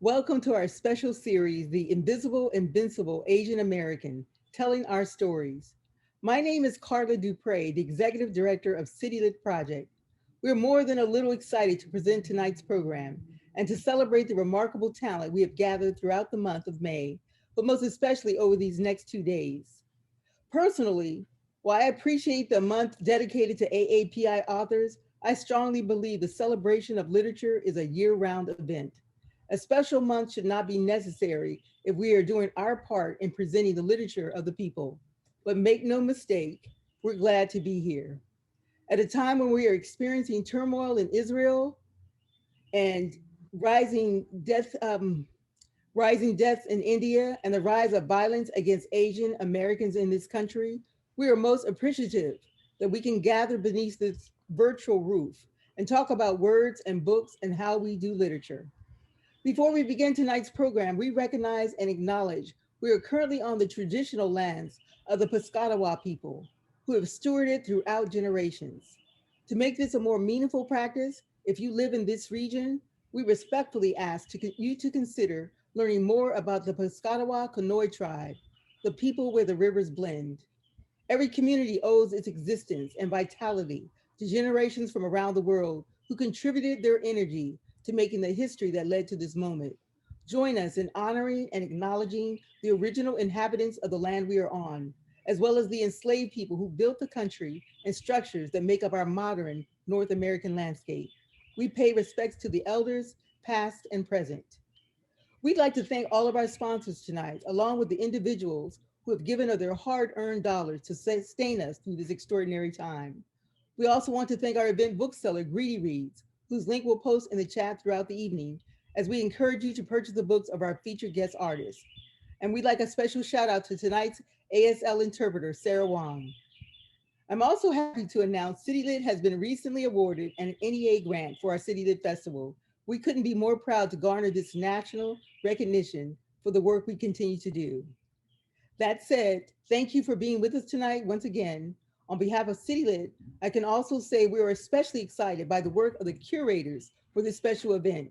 Welcome to our special series, The Invisible, Invincible Asian American, Telling Our Stories. My name is Carla Dupre, the Executive Director of CityLit Project. We're more than a little excited to present tonight's program and to celebrate the remarkable talent we have gathered throughout the month of May, but most especially over these next 2 days. Personally, while I appreciate the month dedicated to AAPI authors, I strongly believe the celebration of literature is a year round event. A special month should not be necessary if we are doing our part in presenting the literature of the people. But make no mistake, we're glad to be here. At a time when we are experiencing turmoil in Israel and rising death, rising deaths in India, and the rise of violence against Asian Americans in this country, we are most appreciative that we can gather beneath this virtual roof and talk about words and books and how we do literature. Before we begin tonight's program, we recognize and acknowledge we are currently on the traditional lands of the Piscataway people who have stewarded throughout generations. To make this a more meaningful practice, if you live in this region, we respectfully ask you to consider learning more about the Piscataway Conoy tribe, the people where the rivers blend. Every community owes its existence and vitality to generations from around the world who contributed their energy to making the history that led to this moment. Join us in honoring and acknowledging the original inhabitants of the land we are on, as well as the enslaved people who built the country and structures that make up our modern North American landscape. We pay respects to the elders, past and present. We'd like to thank all of our sponsors tonight, along with the individuals who have given of their hard earned dollars to sustain us through this extraordinary time. We also want to thank our event bookseller, Greedy Reads, whose link we'll post in the chat throughout the evening, as we encourage you to purchase the books of our featured guest artists. And we'd like a special shout out to tonight's ASL interpreter, Sarah Wong. I'm also happy to announce CityLit has been recently awarded an NEA grant for our CityLit Festival. We couldn't be more proud to garner this national recognition for the work we continue to do. That said, thank you for being with us tonight once again. On behalf of CityLit, I can also say we are especially excited by the work of the curators for this special event.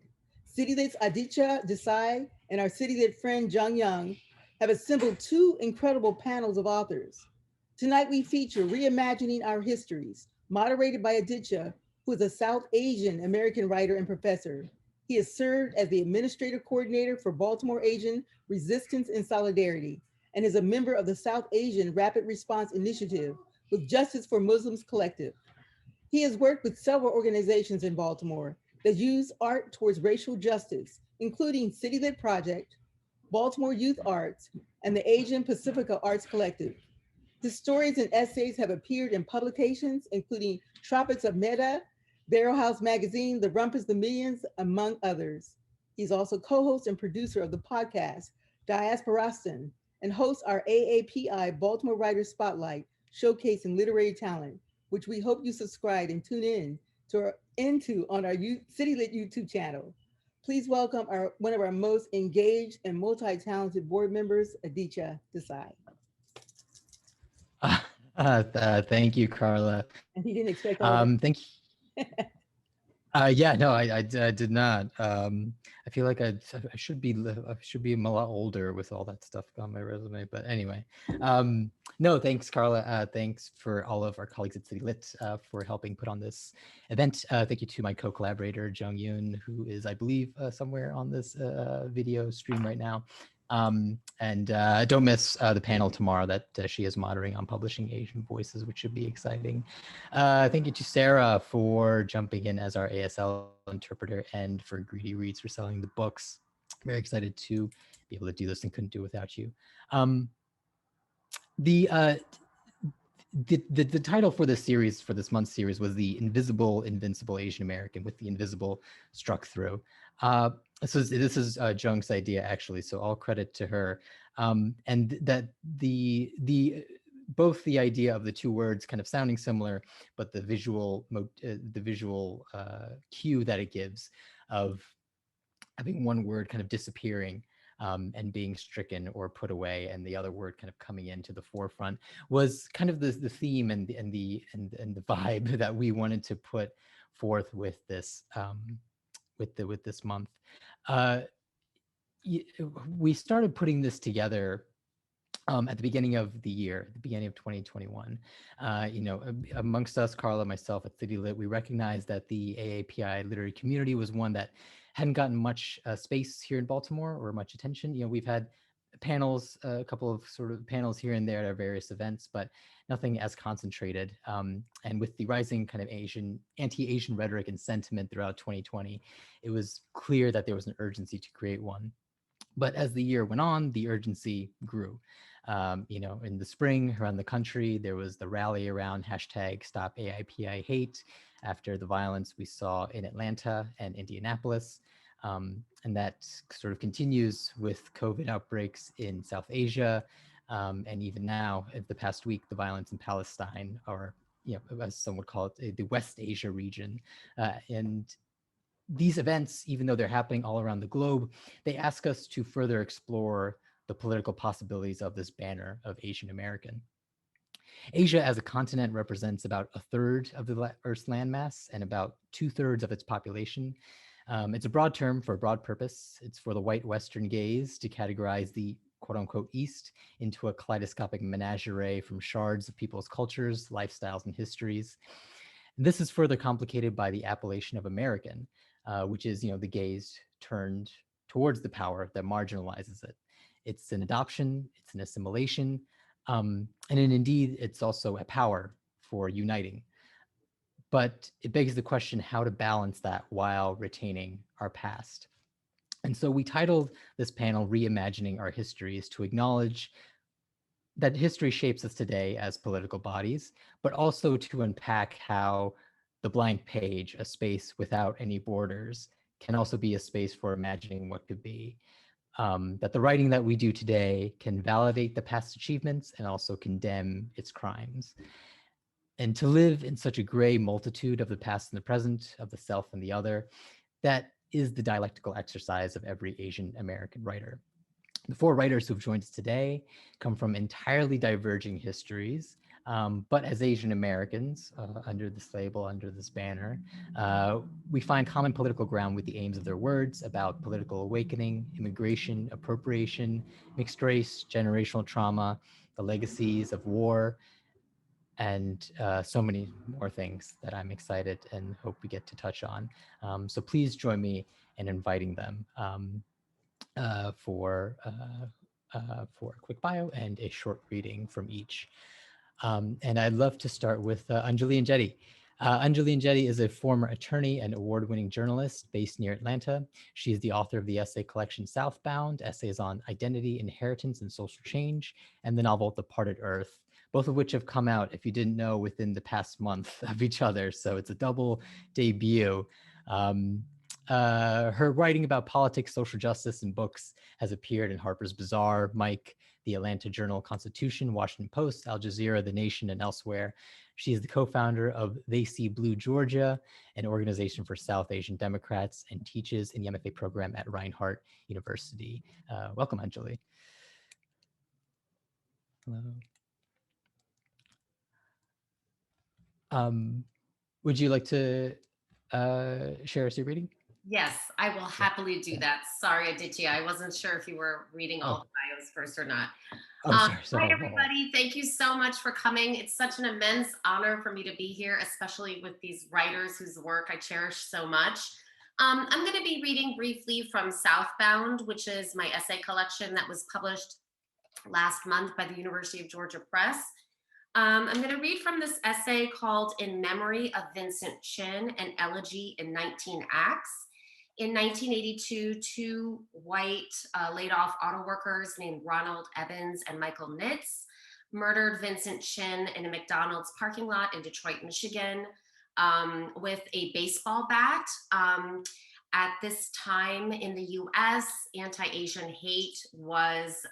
CityLit's Aditya, Desai, and our CityLit friend Jung Young have assembled two incredible panels of authors. Tonight we feature Reimagining Our Histories, moderated by Aditya, who is a South Asian American writer and professor. He has served as the administrative coordinator for Baltimore Asian Resistance and Solidarity and is a member of the South Asian Rapid Response Initiative with Justice for Muslims Collective. He has worked with several organizations in Baltimore that use art towards racial justice, including City Lit Project, Baltimore Youth Arts, and the Asian Pacifica Arts Collective. His stories and essays have appeared in publications including Tropics of Meta, Barrel House Magazine, The Rumpus the Millions, among others. He's also co-host and producer of the podcast Diasporaston and hosts our AAPI Baltimore Writers Spotlight, showcasing literary talent, which we hope you subscribe and tune in to into on our CityLit YouTube channel. Please welcome one of our most engaged and multi-talented board members, Aditya Desai. Thank you, Carla. And he didn't expect all that. Thank you. Yeah, no, I did not. I feel like I should be a lot older with all that stuff on my resume. But anyway, no, thanks, Carla. Thanks for all of our colleagues at CityLit for helping put on this event. Thank you to my co-collaborator Jung Yoon, who is, I believe, somewhere on this video stream right now. And don't miss the panel tomorrow that she is moderating on publishing Asian voices, which should be exciting. Thank you to Sarah for jumping in as our ASL interpreter and for Greedy Reads for selling the books. Very excited to be able to do this and couldn't do it without you. The title for this series, for this month's series, was The Invisible, Invincible Asian American, with the invisible struck through. So this is Jung's idea, actually, so all credit to her. And that both the idea of the two words kind of sounding similar, but the visual cue that it gives of having one word kind of disappearing and being stricken or put away, and the other word kind of coming into the forefront, was kind of the theme and the vibe that we wanted to put forth with this with this month. we started putting this together at the beginning of the year, at the beginning of 2021. Amongst us, Carla, myself at CityLit, we recognized that the AAPI literary community was one that hadn't gotten much space here in Baltimore or much attention. We've had panels, a couple of sort of panels here and there at our various events, but nothing as concentrated. And with the rising kind of anti-Asian rhetoric and sentiment throughout 2020, it was clear that there was an urgency to create one. But as the year went on, the urgency grew. In the spring around the country, there was the rally around hashtag Stop AAPI Hate after the violence we saw in Atlanta and Indianapolis. And that sort of continues with COVID outbreaks in South Asia. And even now, the past week, the violence in Palestine, or as some would call it, the West Asia region. And these events, even though they're happening all around the globe, they ask us to further explore the political possibilities of this banner of Asian American. Asia as a continent represents about a third of the Earth's landmass and about 2/3 of its population. It's a broad term for a broad purpose. It's for the white Western gaze to categorize the quote unquote East into a kaleidoscopic menagerie from shards of people's cultures, lifestyles, and histories. This is further complicated by the appellation of American, which is, the gaze turned towards the power that marginalizes it. It's an adoption, it's an assimilation, and indeed, it's also a power for uniting. But it begs the question how to balance that while retaining our past. And so we titled this panel Reimagining Our Histories to acknowledge that history shapes us today as political bodies, but also to unpack how the blank page, a space without any borders, can also be a space for imagining what could be. That the writing that we do today can validate the past achievements and also condemn its crimes. And to live in such a gray multitude of the past and the present, of the self and the other, that is the dialectical exercise of every Asian American writer. The four writers who've joined us today come from entirely diverging histories, but as Asian Americans, under this label, under this banner, we find common political ground with the aims of their words about political awakening, immigration, appropriation, mixed race, generational trauma, the legacies of war, and so many more things that I'm excited and hope we get to touch on. So please join me in inviting them. For a quick bio and a short reading from each. And I'd love to start with Anjali Enjeti. Anjali Enjeti is a former attorney and award-winning journalist based near Atlanta. She is the author of the essay collection Southbound, essays on identity, inheritance, and social change, and the novel The Parted Earth, both of which have come out, if you didn't know, within the past month of each other. So it's a double debut. Her writing about politics, social justice, and books has appeared in Harper's Bazaar, Mike, the Atlanta Journal-Constitution, Washington Post, Al Jazeera, The Nation, and elsewhere. She is the co-founder of They See Blue Georgia, an organization for South Asian Democrats, and teaches in the MFA program at Reinhardt University. Welcome, Anjali. Hello. Would you like to share us your reading? Yes, I will happily do that. Sorry, Aditya, I wasn't sure if you were reading all the bios first or not. Hi, everybody. Thank you so much for coming. It's such an immense honor for me to be here, especially with these writers whose work I cherish so much. I'm going to be reading briefly from Southbound, which is my essay collection that was published last month by the University of Georgia Press. I'm going to read from this essay called In Memory of Vincent Chin, an Elegy in 19 Acts. In 1982, two white laid-off auto workers named Ronald Evans and Michael Nitz murdered Vincent Chin in a McDonald's parking lot in Detroit, Michigan, with a baseball bat. At this time in the US, anti-Asian hate was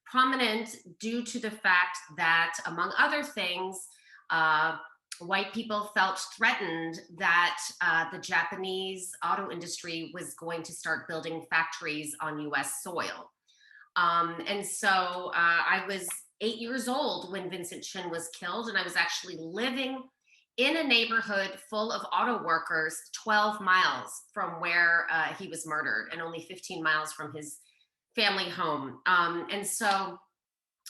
prominent due to the fact that, among other things, white people felt threatened that the Japanese auto industry was going to start building factories on US soil. And so I was 8 years old when Vincent Chin was killed, and I was actually living in a neighborhood full of auto workers 12 miles from where he was murdered and only 15 miles from his family home. And so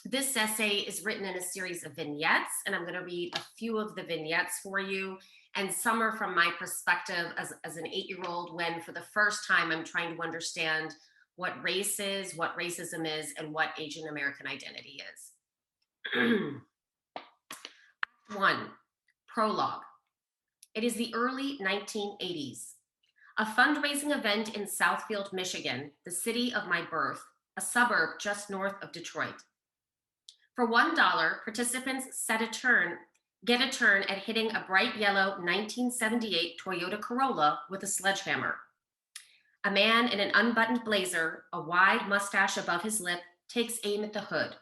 this essay is written in a series of vignettes, and I'm going to read a few of the vignettes for you. And some are from my perspective as an 8-year-old, when for the first time I'm trying to understand what race is, what racism is, and what Asian American identity is. 1. Prologue. It is the early 1980s. A fundraising event in Southfield, Michigan, the city of my birth, a suburb just north of Detroit. For $1, participants get a turn at hitting a bright yellow 1978 Toyota Corolla with a sledgehammer. A man in an unbuttoned blazer, a wide mustache above his lip, takes aim at the hood.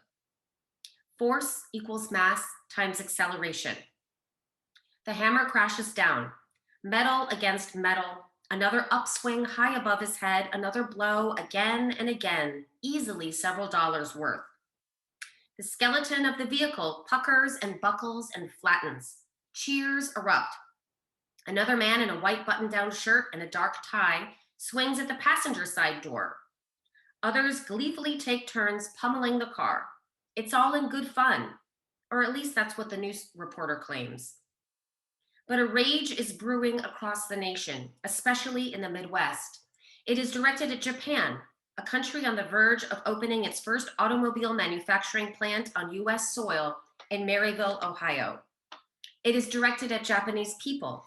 Force equals mass times acceleration. The hammer crashes down, metal against metal, another upswing high above his head, another blow again and again, easily several dollars worth. The skeleton of the vehicle puckers and buckles and flattens. Cheers erupt. Another man in a white button-down shirt and a dark tie swings at the passenger side door. Others gleefully take turns pummeling the car. It's all in good fun, or at least that's what the news reporter claims. But a rage is brewing across the nation, especially in the Midwest. It is directed at Japan, a country on the verge of opening its first automobile manufacturing plant on US soil in Maryville, Ohio. It is directed at Japanese people,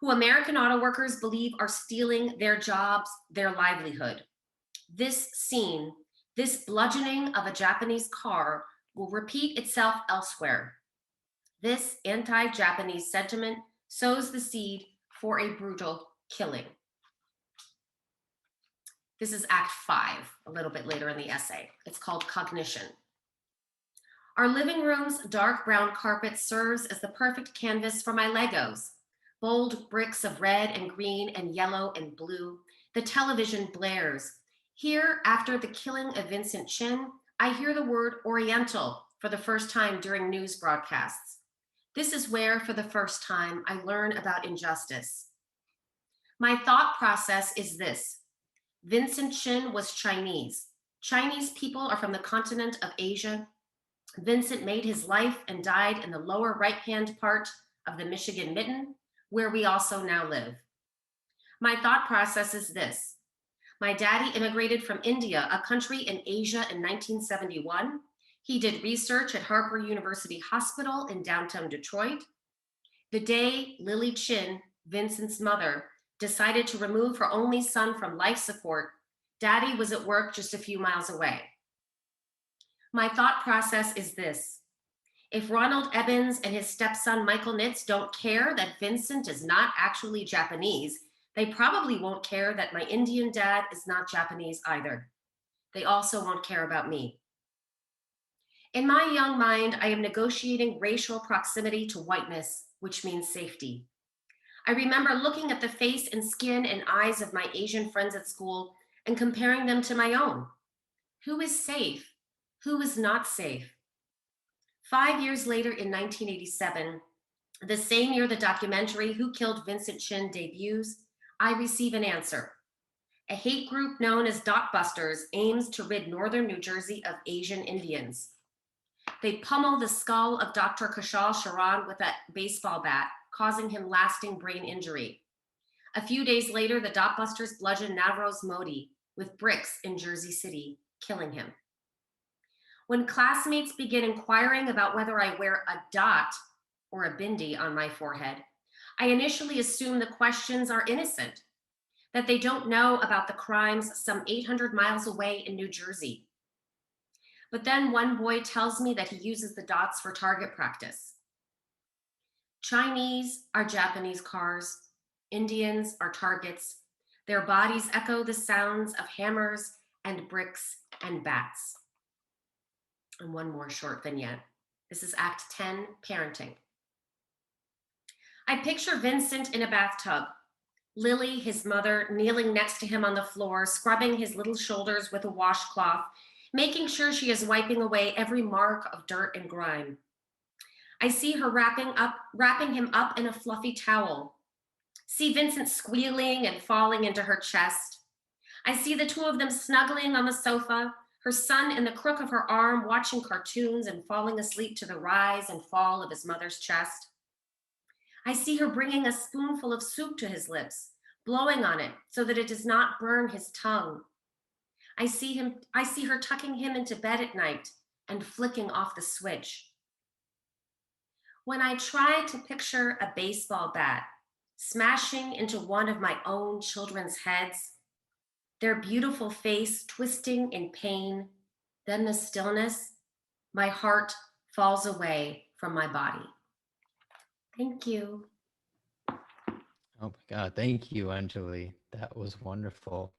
who American auto workers believe are stealing their jobs, their livelihood. This scene, this bludgeoning of a Japanese car, will repeat itself elsewhere. This anti-Japanese sentiment sows the seed for a brutal killing. This is Act 5, a little bit later in the essay. It's called Cognition. Our living room's dark brown carpet serves as the perfect canvas for my Legos. Bold bricks of red and green and yellow and blue. The television blares. Here, after the killing of Vincent Chin, I hear the word Oriental for the first time during news broadcasts. This is where, for the first time, I learn about injustice. My thought process is this. Vincent Chin was Chinese. Chinese people are from the continent of Asia. Vincent made his life and died in the lower right-hand part of the Michigan Mitten, where we also now live. My thought process is this. My daddy immigrated from India, a country in Asia, in 1971. He did research at Harper University Hospital in downtown Detroit. The day Lily Chin, Vincent's mother, decided to remove her only son from life support, Daddy was at work just a few miles away. My thought process is this. If Ronald Ebbins and his stepson Michael Nitz don't care that Vincent is not actually Japanese, they probably won't care that my Indian dad is not Japanese either. They also won't care about me. In my young mind, I am negotiating racial proximity to whiteness, which means safety. I remember looking at the face and skin and eyes of my Asian friends at school and comparing them to my own. Who is safe? Who is not safe? 5 years later, in 1987, the same year the documentary Who Killed Vincent Chin debuts, I receive an answer. A hate group known as Dot Busters aims to rid northern New Jersey of Asian Indians. They pummel the skull of Dr. Kushal Sharan with a baseball bat, causing him lasting brain injury. A few days later, the Dot Busters bludgeon Navroz Modi with bricks in Jersey City, killing him. When classmates begin inquiring about whether I wear a dot or a bindi on my forehead, I initially assume the questions are innocent, that they don't know about the crimes some 800 miles away in New Jersey. But then one boy tells me that he uses the dots for target practice. Chinese are Japanese cars, Indians are targets. Their bodies echo the sounds of hammers and bricks and bats. And one more short vignette. This is Act 10, Parenting. I picture Vincent in a bathtub, Lily, his mother, kneeling next to him on the floor, scrubbing his little shoulders with a washcloth, making sure she is wiping away every mark of dirt and grime. I see her wrapping him up in a fluffy towel. See Vincent squealing and falling into her chest. I see the two of them snuggling on the sofa, her son in the crook of her arm watching cartoons and falling asleep to the rise and fall of his mother's chest. I see her bringing a spoonful of soup to his lips, blowing on it so that it does not burn his tongue. I see her tucking him into bed at night and flicking off the switch. When I try to picture a baseball bat smashing into one of my own children's heads, their beautiful face twisting in pain, then the stillness, my heart falls away from my body. Thank you. Oh my God, thank you, Anjali. That was wonderful.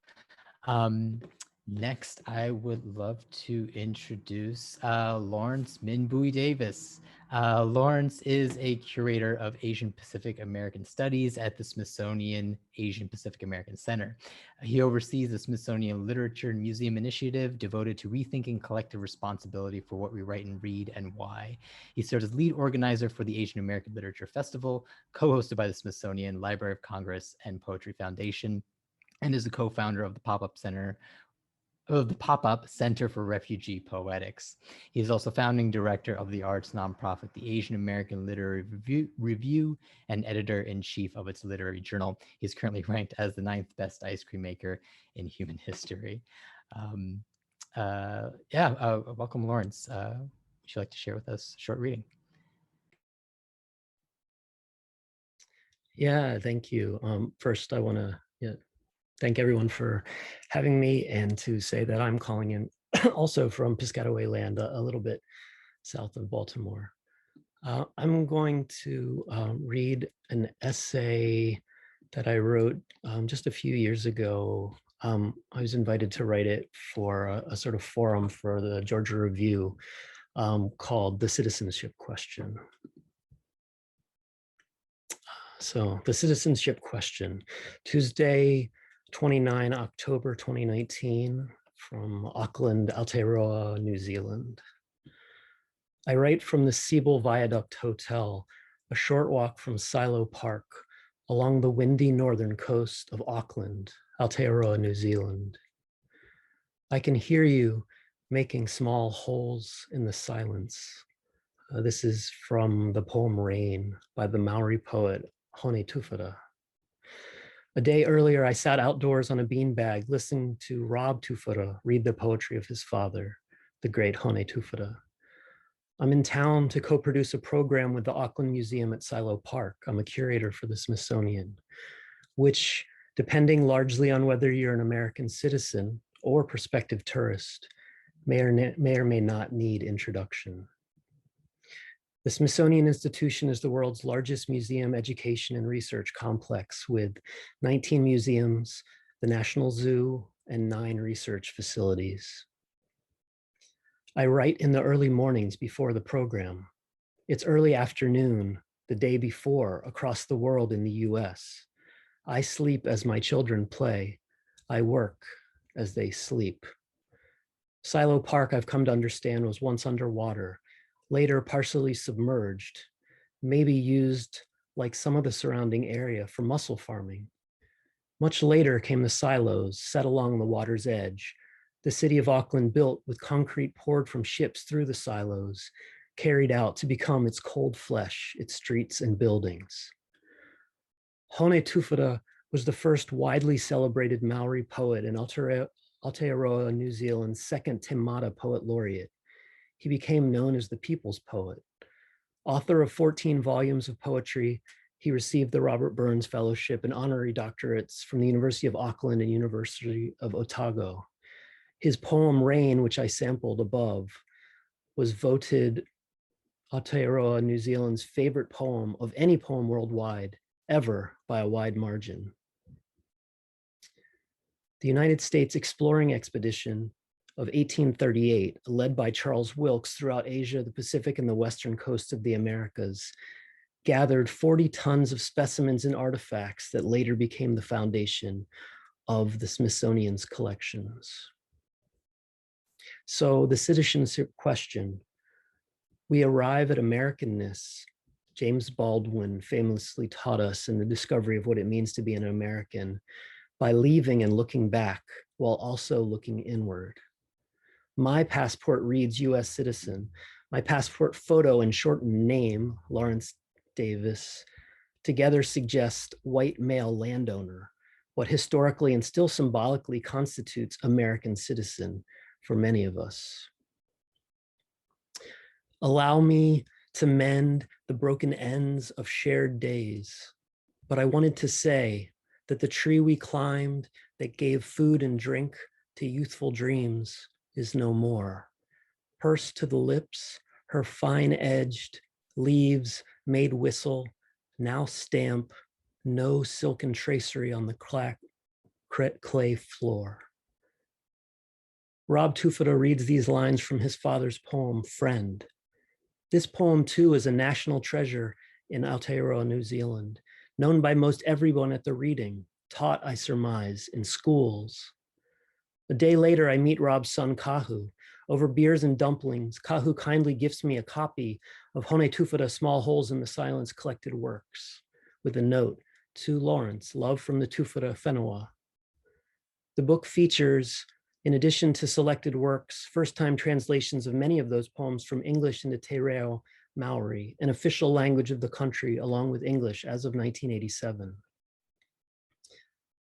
Next, I would love to introduce Lawrence-Minh Davis. Lawrence is a curator of Asian Pacific American Studies at the Smithsonian Asian Pacific American Center. He oversees the Smithsonian Literature and Museum Initiative devoted to rethinking collective responsibility for what we write and read and why. He serves as lead organizer for the Asian American Literature Festival, co-hosted by the Smithsonian Library of Congress and Poetry Foundation, and is the co-founder of the Pop-Up Center for Refugee Poetics. He is also founding director of the arts nonprofit, the Asian American Literary Review, and editor-in-chief of its literary journal. He is currently ranked as the 9th best ice cream maker in human history. Welcome, Lawrence. Would you like to share with us a short reading? Yeah, thank you. First, I want to thank everyone for having me, and to say that I'm calling in also from Piscataway land, a little bit south of Baltimore. I'm going to read an essay that I wrote just a few years ago. I was invited to write it for a sort of forum for the Georgia Review called The Citizenship Question. So the citizenship question, Tuesday, 29 October 2019, from Auckland, Aotearoa, New Zealand. I write from the Siebel Viaduct Hotel, a short walk from Silo Park, along the windy northern coast of Auckland, Aotearoa, New Zealand. I can hear you making small holes in the silence. This is from the poem Rain by the Maori poet Hone Tufara. A day earlier, I sat outdoors on a beanbag listening to Rob Tufara read the poetry of his father, the great Hone Tufara. I'm in town to co-produce a program with the Auckland Museum at Silo Park. I'm a curator for the Smithsonian, which, depending largely on whether you're an American citizen or prospective tourist, may or may not need introduction. The Smithsonian Institution is the world's largest museum education and research complex, with 19 museums, the National Zoo, and 9 research facilities. I write in the early mornings before the program. It's early afternoon, the day before, across the world in the US. I sleep as my children play. I work as they sleep. Silo Park, I've come to understand, was once underwater, later partially submerged, maybe used like some of the surrounding area for mussel farming. Much later came the silos set along the water's edge, the city of Auckland built with concrete poured from ships through the silos, carried out to become its cold flesh, its streets and buildings. Hone Tufara was the first widely celebrated Maori poet and Aotearoa, New Zealand's second Te Mata Poet Laureate. He became known as the People's Poet. Author of 14 volumes of poetry, he received the Robert Burns Fellowship and honorary doctorates from the University of Auckland and University of Otago. His poem Rain, which I sampled above, was voted Aotearoa, New Zealand's favorite poem of any poem worldwide, ever, by a wide margin. The United States Exploring Expedition of 1838, led by Charles Wilkes throughout Asia, the Pacific, and the western coast of the Americas, gathered 40 tons of specimens and artifacts that later became the foundation of the Smithsonian's collections. So the citizenship question, We arrive at Americanness. James Baldwin famously taught us in the discovery of what it means to be an American by leaving and looking back while also looking inward. My passport reads US citizen. My passport photo and shortened name, Lawrence Davis, together suggest white male landowner, what historically and still symbolically constitutes American citizen for many of us. Allow me to mend the broken ends of shared days, but I wanted to say that the tree we climbed that gave food and drink to youthful dreams is no more. Pursed to the lips, her fine-edged leaves made whistle, now stamp, no silken tracery on the clay floor. Rob Tufoda reads these lines from his father's poem, Friend. This poem too is a national treasure in Aotearoa, New Zealand, known by most everyone at the reading, taught, I surmise, in schools. A day later, I meet Rob's son, Kahu. Over beers and dumplings, Kahu kindly gifts me a copy of Hone Tufoda, Small Holes in the Silence Collected Works, with a note, to Lawrence, love from the Tufoda Whenua. The book features, in addition to selected works, first-time translations of many of those poems from English into Te Reo Maori, an official language of the country, along with English as of 1987.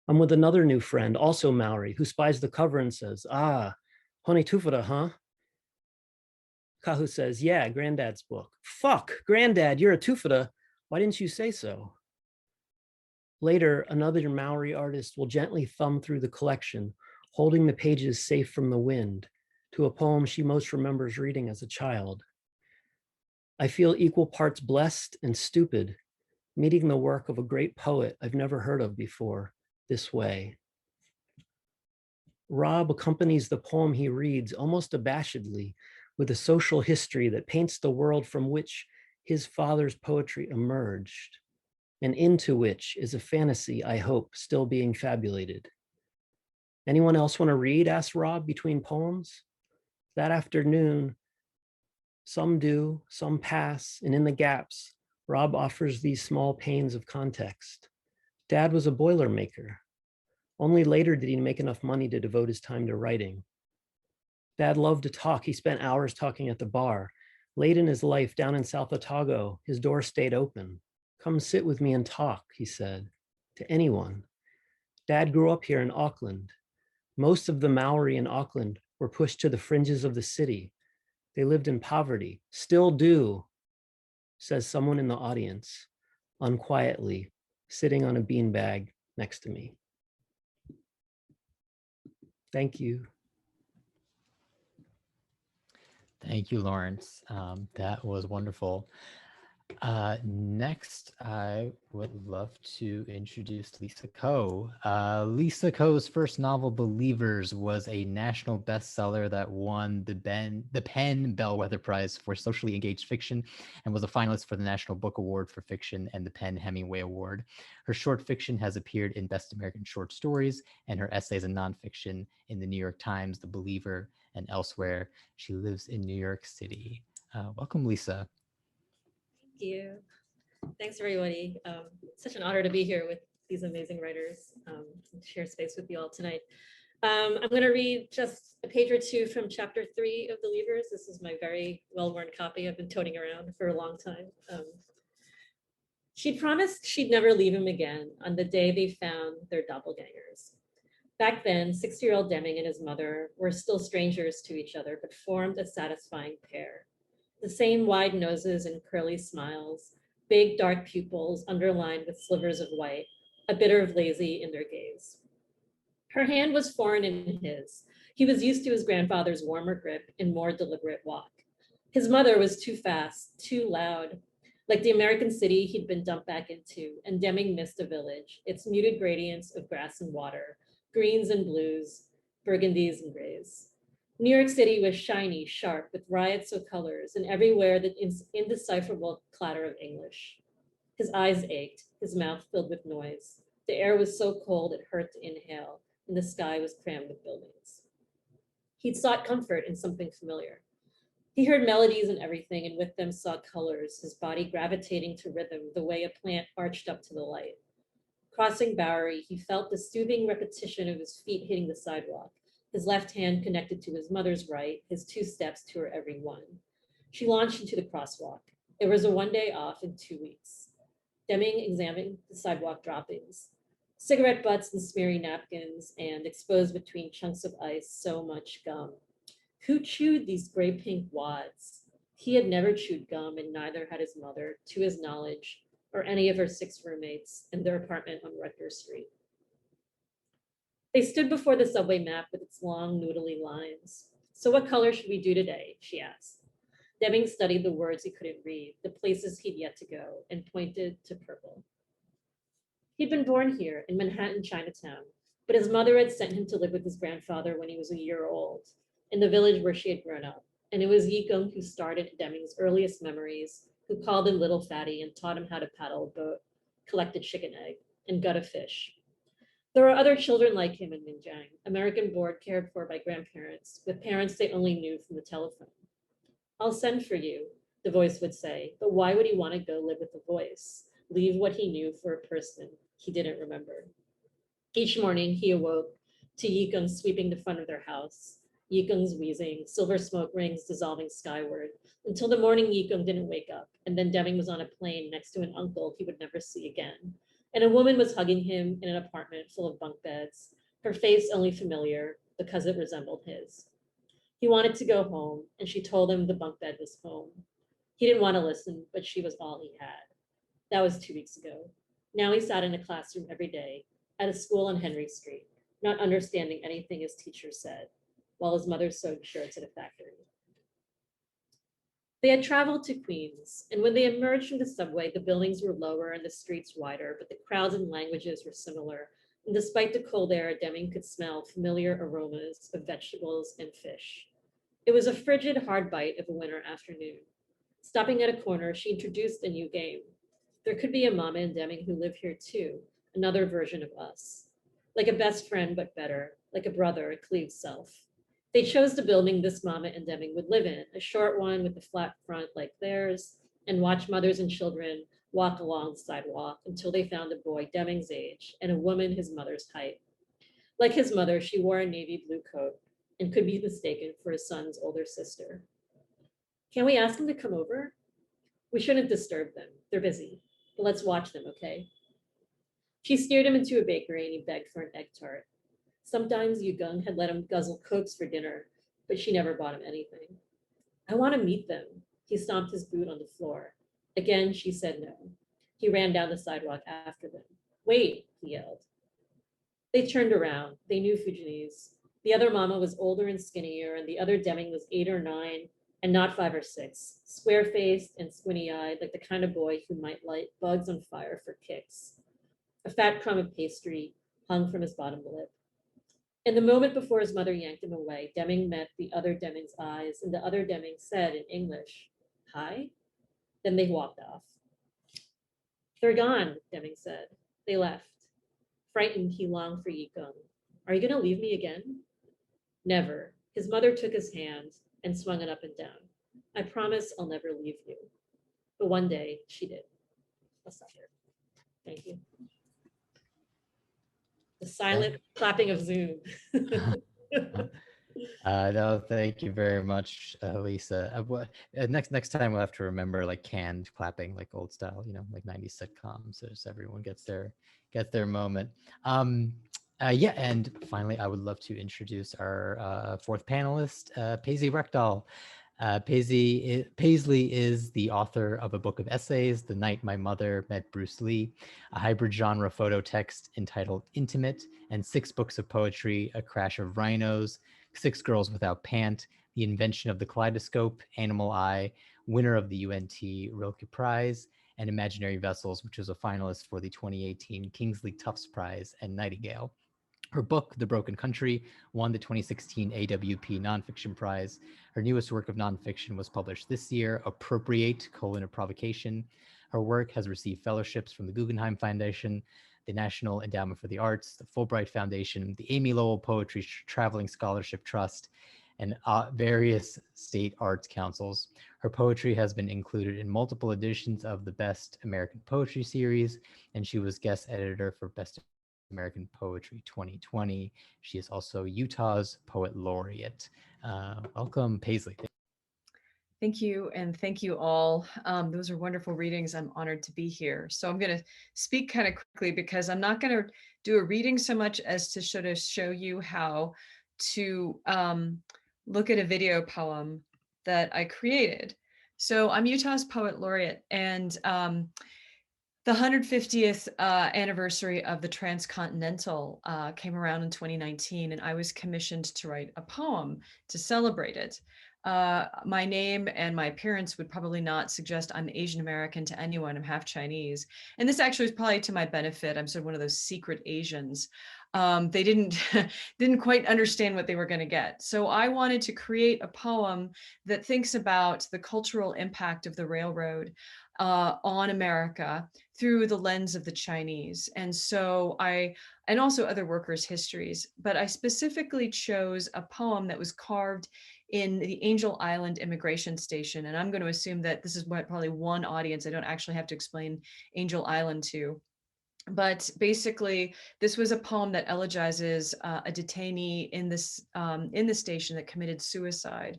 I'm with another new friend, also Maori, who spies the cover and says, ah, Hone Tufoda, huh? Kahu says, yeah, Granddad's book. Fuck, Granddad, you're a Tufoda. Why didn't you say so? Later, another Maori artist will gently thumb through the collection, holding the pages safe from the wind, to a poem she most remembers reading as a child. I feel equal parts blessed and stupid, meeting the work of a great poet I've never heard of before this way. Rob accompanies the poem he reads almost abashedly with a social history that paints the world from which his father's poetry emerged, and into which is a fantasy, I hope, still being fabulated. Anyone else want to read? Asked Rob between poems. That afternoon, some do, some pass, and in the gaps, Rob offers these small panes of context. Dad was a boilermaker. Only later did he make enough money to devote his time to writing. Dad loved to talk. He spent hours talking at the bar. Late in his life, down in South Otago, his door stayed open. Come sit with me and talk, he said, to anyone. Dad grew up here in Auckland. Most of the Maori in Auckland were pushed to the fringes of the city. They lived in poverty, still do, says someone in the audience, unquietly, sitting on a beanbag next to me. Thank you. Thank you, Lawrence. That was wonderful. Next, I would love to introduce Lisa Ko. Lisa Ko's first novel, Believers, was a national bestseller that won the PEN Bellwether Prize for Socially Engaged Fiction and was a finalist for the National Book Award for Fiction and the PEN Hemingway Award. Her short fiction has appeared in Best American Short Stories, and her essays and nonfiction in the New York Times, The Believer, and elsewhere. She lives in New York City. Welcome, Lisa. Thank you. Thanks, everybody. Such an honor to be here with these amazing writers and share space with you all tonight. I'm going to read just a page or two from chapter 3 of Believers. This is my very well-worn copy I've been toting around for a long time. She'd promised she'd never leave him again on the day they found their doppelgangers. Back then, 60-year-old Deming and his mother were still strangers to each other, but formed a satisfying pair. The same wide noses and curly smiles, big dark pupils underlined with slivers of white, a bit of lazy in their gaze. Her hand was foreign in his. He was used to his grandfather's warmer grip and more deliberate walk. His mother was too fast, too loud, like the American city he'd been dumped back into, and Deming missed a village, its muted gradients of grass and water, greens and blues, burgundies and grays. New York City was shiny, sharp, with riots of colors, and everywhere the indecipherable clatter of English. His eyes ached, his mouth filled with noise. The air was so cold it hurt to inhale, and the sky was crammed with buildings. He'd sought comfort in something familiar. He heard melodies and everything, and with them saw colors, his body gravitating to rhythm the way a plant arched up to the light. Crossing Bowery, he felt the soothing repetition of his feet hitting the sidewalk, his left hand connected to his mother's right, his 2 steps to her every one. She launched into the crosswalk. It was a 1 day off in 2 weeks. Deming examined the sidewalk droppings. Cigarette butts and smeary napkins, and exposed between chunks of ice, so much gum. Who chewed these gray-pink wads? He had never chewed gum, and neither had his mother, to his knowledge, or any of her 6 roommates in their apartment on Rutgers Street. They stood before the subway map with its long, noodly lines. So what color should we do today? She asked. Deming studied the words he couldn't read, the places he'd yet to go, and pointed to purple. He'd been born here in Manhattan, Chinatown, but his mother had sent him to live with his grandfather when he was a year old, in the village where she had grown up. And it was Yikung who started Deming's earliest memories, who called him Little Fatty and taught him how to paddle a boat, collect a chicken egg, and gut a fish. There were other children like him in Minjiang, American-born, cared for by grandparents, with parents they only knew from the telephone. I'll send for you, the voice would say, but why would he want to go live with the voice, leave what he knew for a person he didn't remember? Each morning he awoke to Yikung sweeping the front of their house, Yikung's wheezing, silver smoke rings dissolving skyward, until the morning Yikung didn't wake up, and then Deming was on a plane next to an uncle he would never see again. And a woman was hugging him in an apartment full of bunk beds, her face only familiar because it resembled his. He wanted to go home, and she told him the bunk bed was home. He didn't want to listen, but she was all he had. That was 2 weeks ago. Now he sat in a classroom every day at a school on Henry Street, not understanding anything his teacher said, while his mother sewed shirts at a factory. They had traveled to Queens, and when they emerged from the subway, the buildings were lower and the streets wider, but the crowds and languages were similar. And despite the cold air, Deming could smell familiar aromas of vegetables and fish. It was a frigid, hard bite of a winter afternoon. Stopping at a corner, she introduced a new game. There could be a mama and Deming who live here too, another version of us. Like a best friend, but better, like a brother, a cleaved self. They chose the building this mama and Deming would live in, a short one with a flat front like theirs, and watch mothers and children walk along the sidewalk until they found a boy Deming's age and a woman his mother's height. Like his mother, she wore a navy blue coat and could be mistaken for his son's older sister. Can we ask him to come over? We shouldn't disturb them. They're busy, but let's watch them, okay? She steered him into a bakery and he begged for an egg tart. Sometimes Yikung had let him guzzle Cokes for dinner, but she never bought him anything. I want to meet them. He stomped his boot on the floor. Again, she said no. He ran down the sidewalk after them. Wait, he yelled. They turned around. They knew Fujianese. The other mama was older and skinnier, and the other Deming was 8 or 9 and not 5 or 6, square-faced and squinty-eyed, like the kind of boy who might light bugs on fire for kicks. A fat crumb of pastry hung from his bottom lip. In the moment before his mother yanked him away, Deming met the other Deming's eyes, and the other Deming said in English, "Hi?" Then they walked off. They're gone, Deming said. They left. Frightened, he longed for Yikung. Are you going to leave me again? Never. His mother took his hand and swung it up and down. I promise I'll never leave you. But one day she did. I'll stop here. Thank you. The silent clapping of Zoom. No, thank you very much, Lisa. Next time we'll have to remember like canned clapping, like old style, you know, like 90s sitcoms, so just everyone gets their moment. Yeah, and finally, I would love to introduce our fourth panelist, Paisley Rekdal. Paisley is the author of a book of essays, The Night My Mother Met Bruce Lee, a hybrid genre photo text entitled Intimate, and 6 books of poetry, A Crash of Rhinos, 6 Girls Without Pant, The Invention of the Kaleidoscope, Animal Eye, winner of the UNT Rilke Prize, and Imaginary Vessels, which was a finalist for the 2018 Kingsley Tufts Prize and Nightingale. Her book, The Broken Country, won the 2016 AWP Nonfiction Prize. Her newest work of nonfiction was published this year, Appropriate: A Provocation. Her work has received fellowships from the Guggenheim Foundation, the National Endowment for the Arts, the Fulbright Foundation, the Amy Lowell Poetry Traveling Scholarship Trust, and various state arts councils. Her poetry has been included in multiple editions of the Best American Poetry series, and she was guest editor for Best American Poetry 2020. She is also Utah's Poet Laureate. Welcome, Paisley. Thank you, and thank you all. Those are wonderful readings. I'm honored to be here. So I'm going to speak kind of quickly because I'm not going to do a reading so much as to sort of show you how to look at a video poem that I created. So I'm Utah's Poet Laureate, and the 150th anniversary of the Transcontinental came around in 2019, and I was commissioned to write a poem to celebrate it. My name and my appearance would probably not suggest I'm Asian American to anyone. I'm half Chinese. And this actually is probably to my benefit. I'm sort of one of those secret Asians. They didn't quite understand what they were going to get. So I wanted to create a poem that thinks about the cultural impact of the railroad on America through the lens of the Chinese. And so and also other workers' histories, but I specifically chose a poem that was carved in the Angel Island immigration station. And I'm going to assume that this is probably one audience I don't actually have to explain Angel Island to. But basically, this was a poem that elegizes a detainee in the station that committed suicide.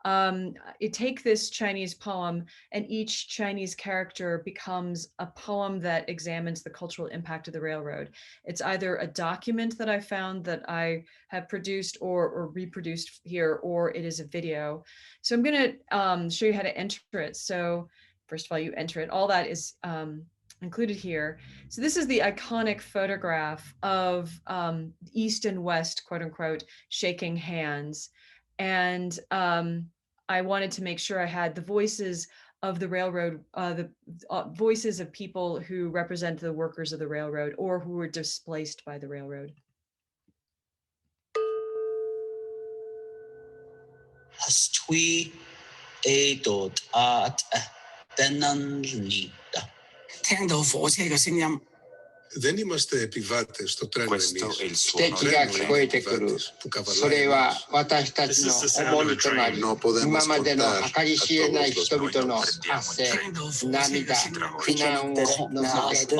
You take this Chinese poem, and each Chinese character becomes a poem that examines the cultural impact of the railroad. It's either a document that I found that I have produced or reproduced here, or it is a video. So I'm going to show you how to enter it. So first of all, you enter it. All that is included here. So this is the iconic photograph of East and West, quote unquote, shaking hands. And I wanted to make sure I had the voices of the railroad, the voices of people who represent the workers of the railroad or who were displaced by the railroad. Δεν είμαστε επιβάτες στο τρένο εμείς. 汽笛が聞こえてくる。それは私たちの重荷となり、今までの計り知れない人々の汗、涙、苦難を乗せて。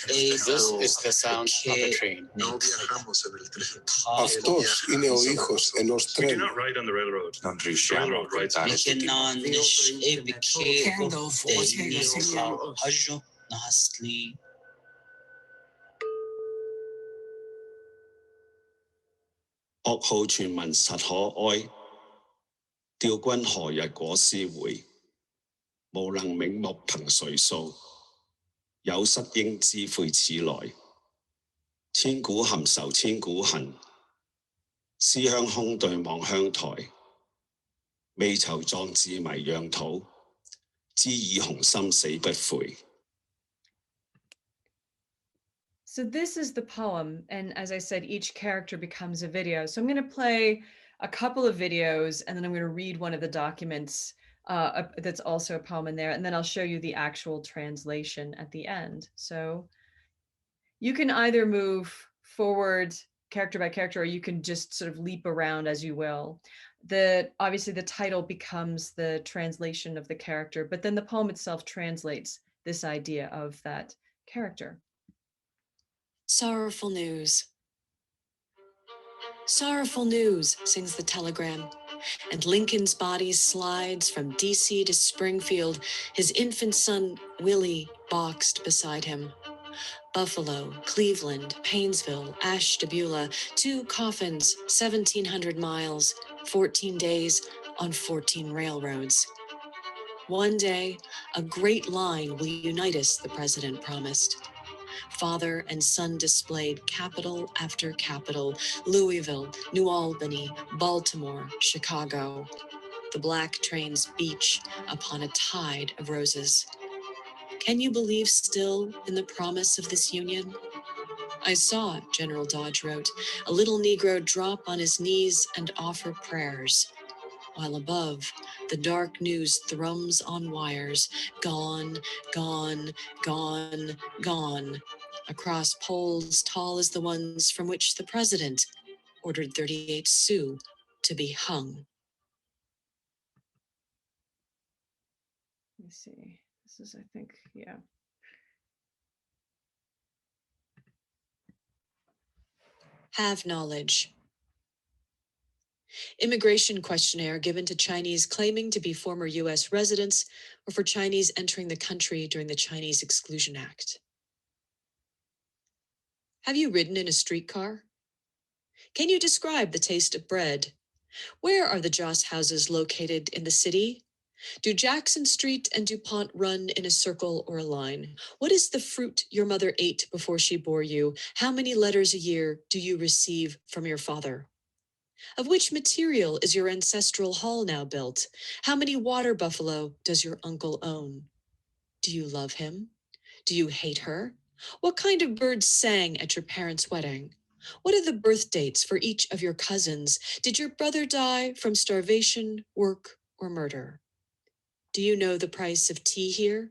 This is the sound of a train. Αυτός είναι ο ήχος ενός τρένου. We do not ride on the railroad. The railroad rides on us.噩耗傳聞實可哀，吊君何日果思回？無能冥目憑誰訴？有失應知悔此來。千古含愁千古恨，思鄉空對望鄉台。未酬壯志迷壤土，知以雄心死不悔。So this is the poem, and as I said, each character becomes a video. So I'm going to play a couple of videos, and then I'm going to read one of the documents that's also a poem in there, and then I'll show you the actual translation at the end. So you can either move forward character by character, or you can just sort of leap around as you will. Obviously the title becomes the translation of the character, but then the poem itself translates this idea of that character. Sorrowful news. Sorrowful news, sings the telegram, and Lincoln's body slides from D.C. to Springfield, his infant son, Willie, boxed beside him. Buffalo, Cleveland, Painesville, Ashtabula, 2 coffins, 1,700 miles, 14 days on 14 railroads. One day, a great line will unite us, the president promised. Father and son displayed capital after capital, Louisville, New Albany, Baltimore, Chicago. The black trains beach upon a tide of roses. Can you believe still in the promise of this union? I saw, General Dodge wrote, a little Negro drop on his knees and offer prayers. While above, the dark news thrums on wires, gone, gone, gone, gone, across poles tall as the ones from which the president ordered 38 Sioux to be hung. Let me see. This is, I think, yeah. Have knowledge. Immigration questionnaire given to Chinese claiming to be former US residents or for Chinese entering the country during the Chinese Exclusion Act. Have you ridden in a streetcar? Can you describe the taste of bread? Where are the Joss houses located in the city? Do Jackson Street and DuPont run in a circle or a line? What is the fruit your mother ate before she bore you? How many letters a year do you receive from your father? Of which material is your ancestral hall now built? How many water buffalo does your uncle own? Do you love him? Do you hate her? What kind of birds sang at your parents' wedding? What are the birth dates for each of your cousins? Did your brother die from starvation, work, or murder? Do you know the price of tea here?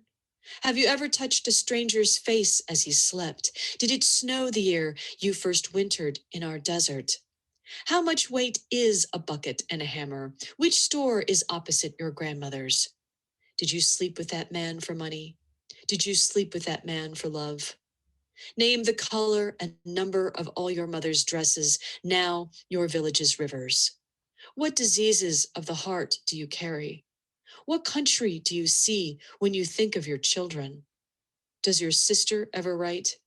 Have you ever touched a stranger's face as he slept? Did it snow the year you first wintered in our desert? How much weight is a bucket and a hammer? Which store is opposite your grandmother's? Did you sleep with that man for money? Did you sleep with that man for love? Name the color and number of all your mother's dresses, now your village's rivers. What diseases of the heart do you carry? What country do you see when you think of your children? Does your sister ever write?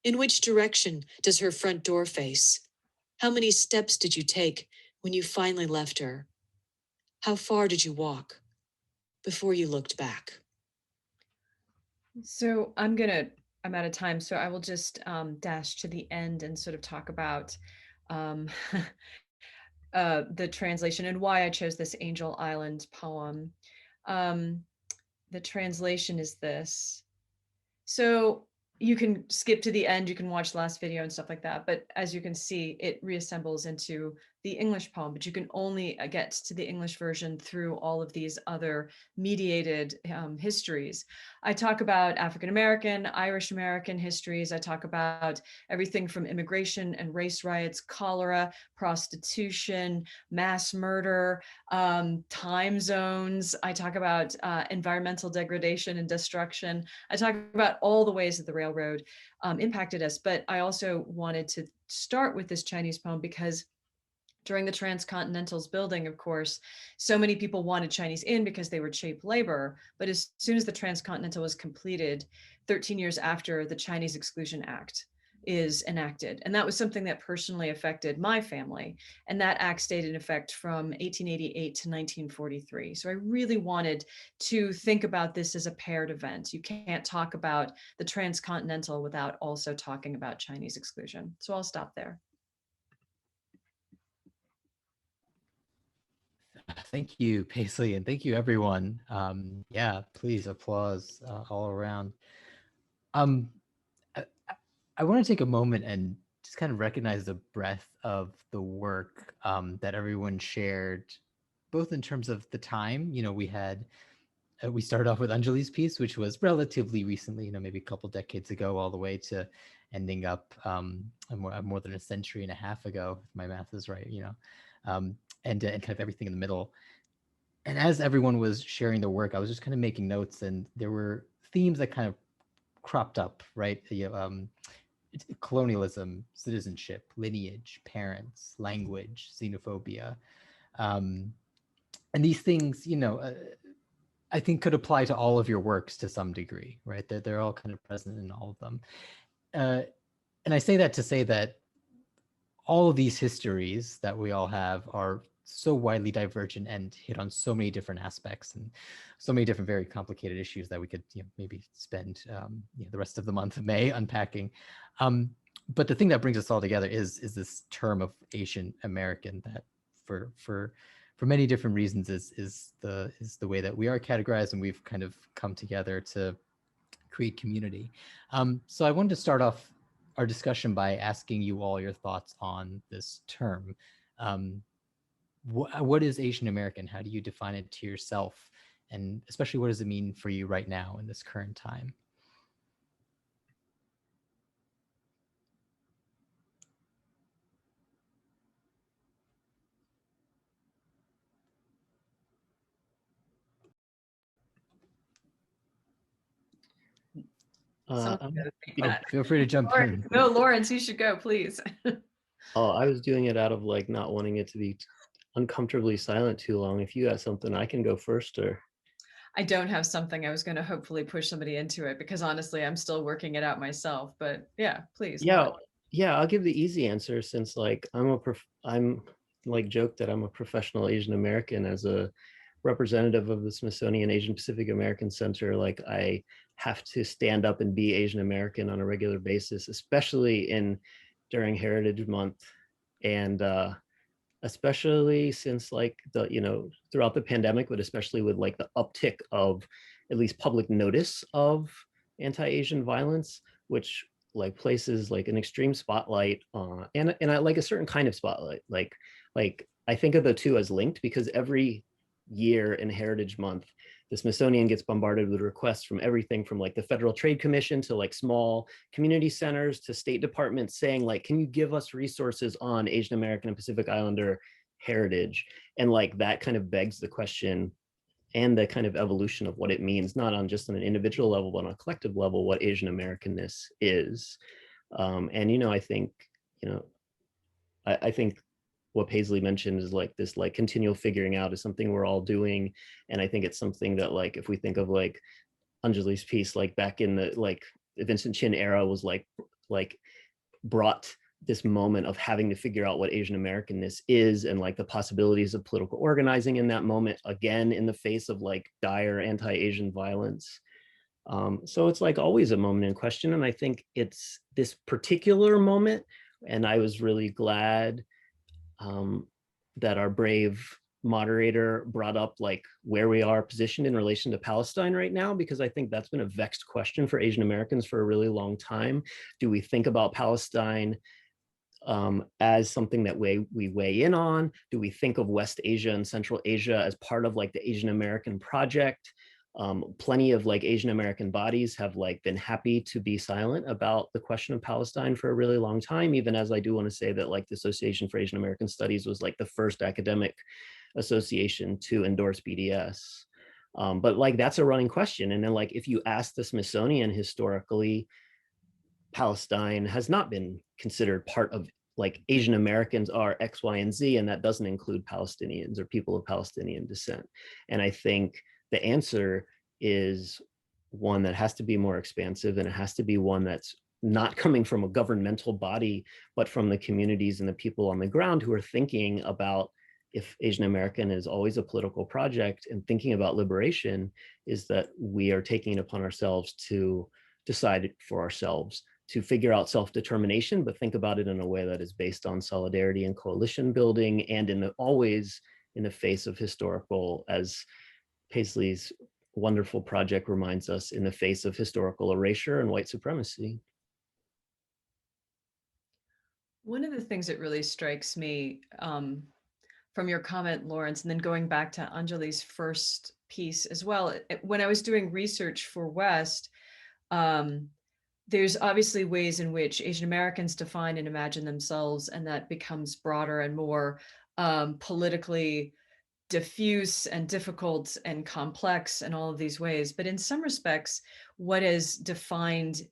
In which direction does her front door face? How many steps did you take when you finally left her? How far did you walk before you looked back? So I'm out of time, so I will just dash to the end and sort of talk about the translation and why I chose this Angel Island poem. The translation is this. So you can skip to the end, you can watch the last video and stuff like that. But as you can see, it reassembles into the English poem, but you can only get to the English version through all of these other mediated histories. I talk about African-American, Irish-American histories. I talk about everything from immigration and race riots, cholera, prostitution, mass murder, time zones. I talk about environmental degradation and destruction. I talk about all the ways that the railroad impacted us, but I also wanted to start with this Chinese poem because during the Transcontinental's building, of course, so many people wanted Chinese in because they were cheap labor. But as soon as the Transcontinental was completed, 13 years after, the Chinese Exclusion Act is enacted. And that was something that personally affected my family. And that act stayed in effect from 1888 to 1943. So I really wanted to think about this as a paired event. You can't talk about the Transcontinental without also talking about Chinese exclusion. So I'll stop there. Thank you, Paisley, and thank you, everyone. Yeah, please applause all around. I want to take a moment and just kind of recognize the breadth of the work that everyone shared, both in terms of the time. You know, we started off with Anjali's piece, which was relatively recently, you know, maybe a couple decades ago, all the way to ending up more than a century and a half ago, if my math is right, you know, and kind of everything in the middle. And as everyone was sharing their work, I was just kind of making notes, and there were themes that kind of cropped up, right? Colonialism, citizenship, lineage, parents, language, xenophobia. And these things, you know, I think could apply to all of your works to some degree, right? They're all kind of present in all of them. And I say that to say that all of these histories that we all have are so widely divergent and hit on so many different aspects and so many different very complicated issues that we could, you know, maybe spend the rest of the month of May unpacking. But the thing that brings us all together is this term of Asian American that for many different reasons is the way that we are categorized, and we've kind of come together to create community. So I wanted to start off our discussion by asking you all your thoughts on this term. What is Asian American? How do you define it to yourself? And especially, what does it mean for you right now in this current time? Feel free to jump in. No, Lawrence, you should go, please. Oh, I was doing it out of like not wanting it to be uncomfortably silent too long. If you got something, I can go first, or I don't have something. I was going to hopefully push somebody into it because honestly, I'm still working it out myself. But yeah, please. Yeah, I'll give the easy answer since like I'm like joke that I'm a professional Asian American as a representative of the Smithsonian Asian Pacific American Center. Like I have to stand up and be Asian American on a regular basis, especially during Heritage Month, and especially since like throughout the pandemic, but especially with like the uptick of at least public notice of anti-Asian violence, which like places like an extreme spotlight and I like a certain kind of spotlight. Like I think of the two as linked because every year in Heritage Month, the Smithsonian gets bombarded with requests from everything from like the Federal Trade Commission to like small community centers to state departments saying like, can you give us resources on Asian American and Pacific Islander heritage? And like that kind of begs the question and the kind of evolution of what it means, not on just on an individual level, but on a collective level, what Asian Americanness is. And, I think, I think what Paisley mentioned is like this like continual figuring out is something we're all doing. And I think it's something that like, if we think of like Anjali's piece, like back in the like Vincent Chin era was like brought this moment of having to figure out what Asian Americanness is and like the possibilities of political organizing in that moment, again, in the face of like dire anti-Asian violence. So it's like always a moment in question. And I think it's this particular moment. And I was really glad that our brave moderator brought up like where we are positioned in relation to Palestine right now, because I think that's been a vexed question for Asian Americans for a really long time. Do we think about Palestine as something that we weigh in on? Do we think of West Asia and Central Asia as part of like the Asian American project? Plenty of like Asian American bodies have like been happy to be silent about the question of Palestine for a really long time, even as I do want to say that like the Association for Asian American Studies was like the first academic association to endorse BDS. But like that's a running question. And then like if you ask the Smithsonian historically, Palestine has not been considered part of like Asian Americans are X, Y, and Z, and that doesn't include Palestinians or people of Palestinian descent. And I think the answer is one that has to be more expansive, and it has to be one that's not coming from a governmental body, but from the communities and the people on the ground who are thinking about if Asian American is always a political project and thinking about liberation, is that we are taking it upon ourselves to decide for ourselves, to figure out self-determination, but think about it in a way that is based on solidarity and coalition building, and always in the face of historical, as Paisley's wonderful project reminds us, in the face of historical erasure and white supremacy. One of the things that really strikes me from your comment, Lawrence, and then going back to Anjali's first piece as well, when I was doing research for West, there's obviously ways in which Asian Americans define and imagine themselves, and that becomes broader and more politically diffuse and difficult and complex in all of these ways. But in some respects, what has defined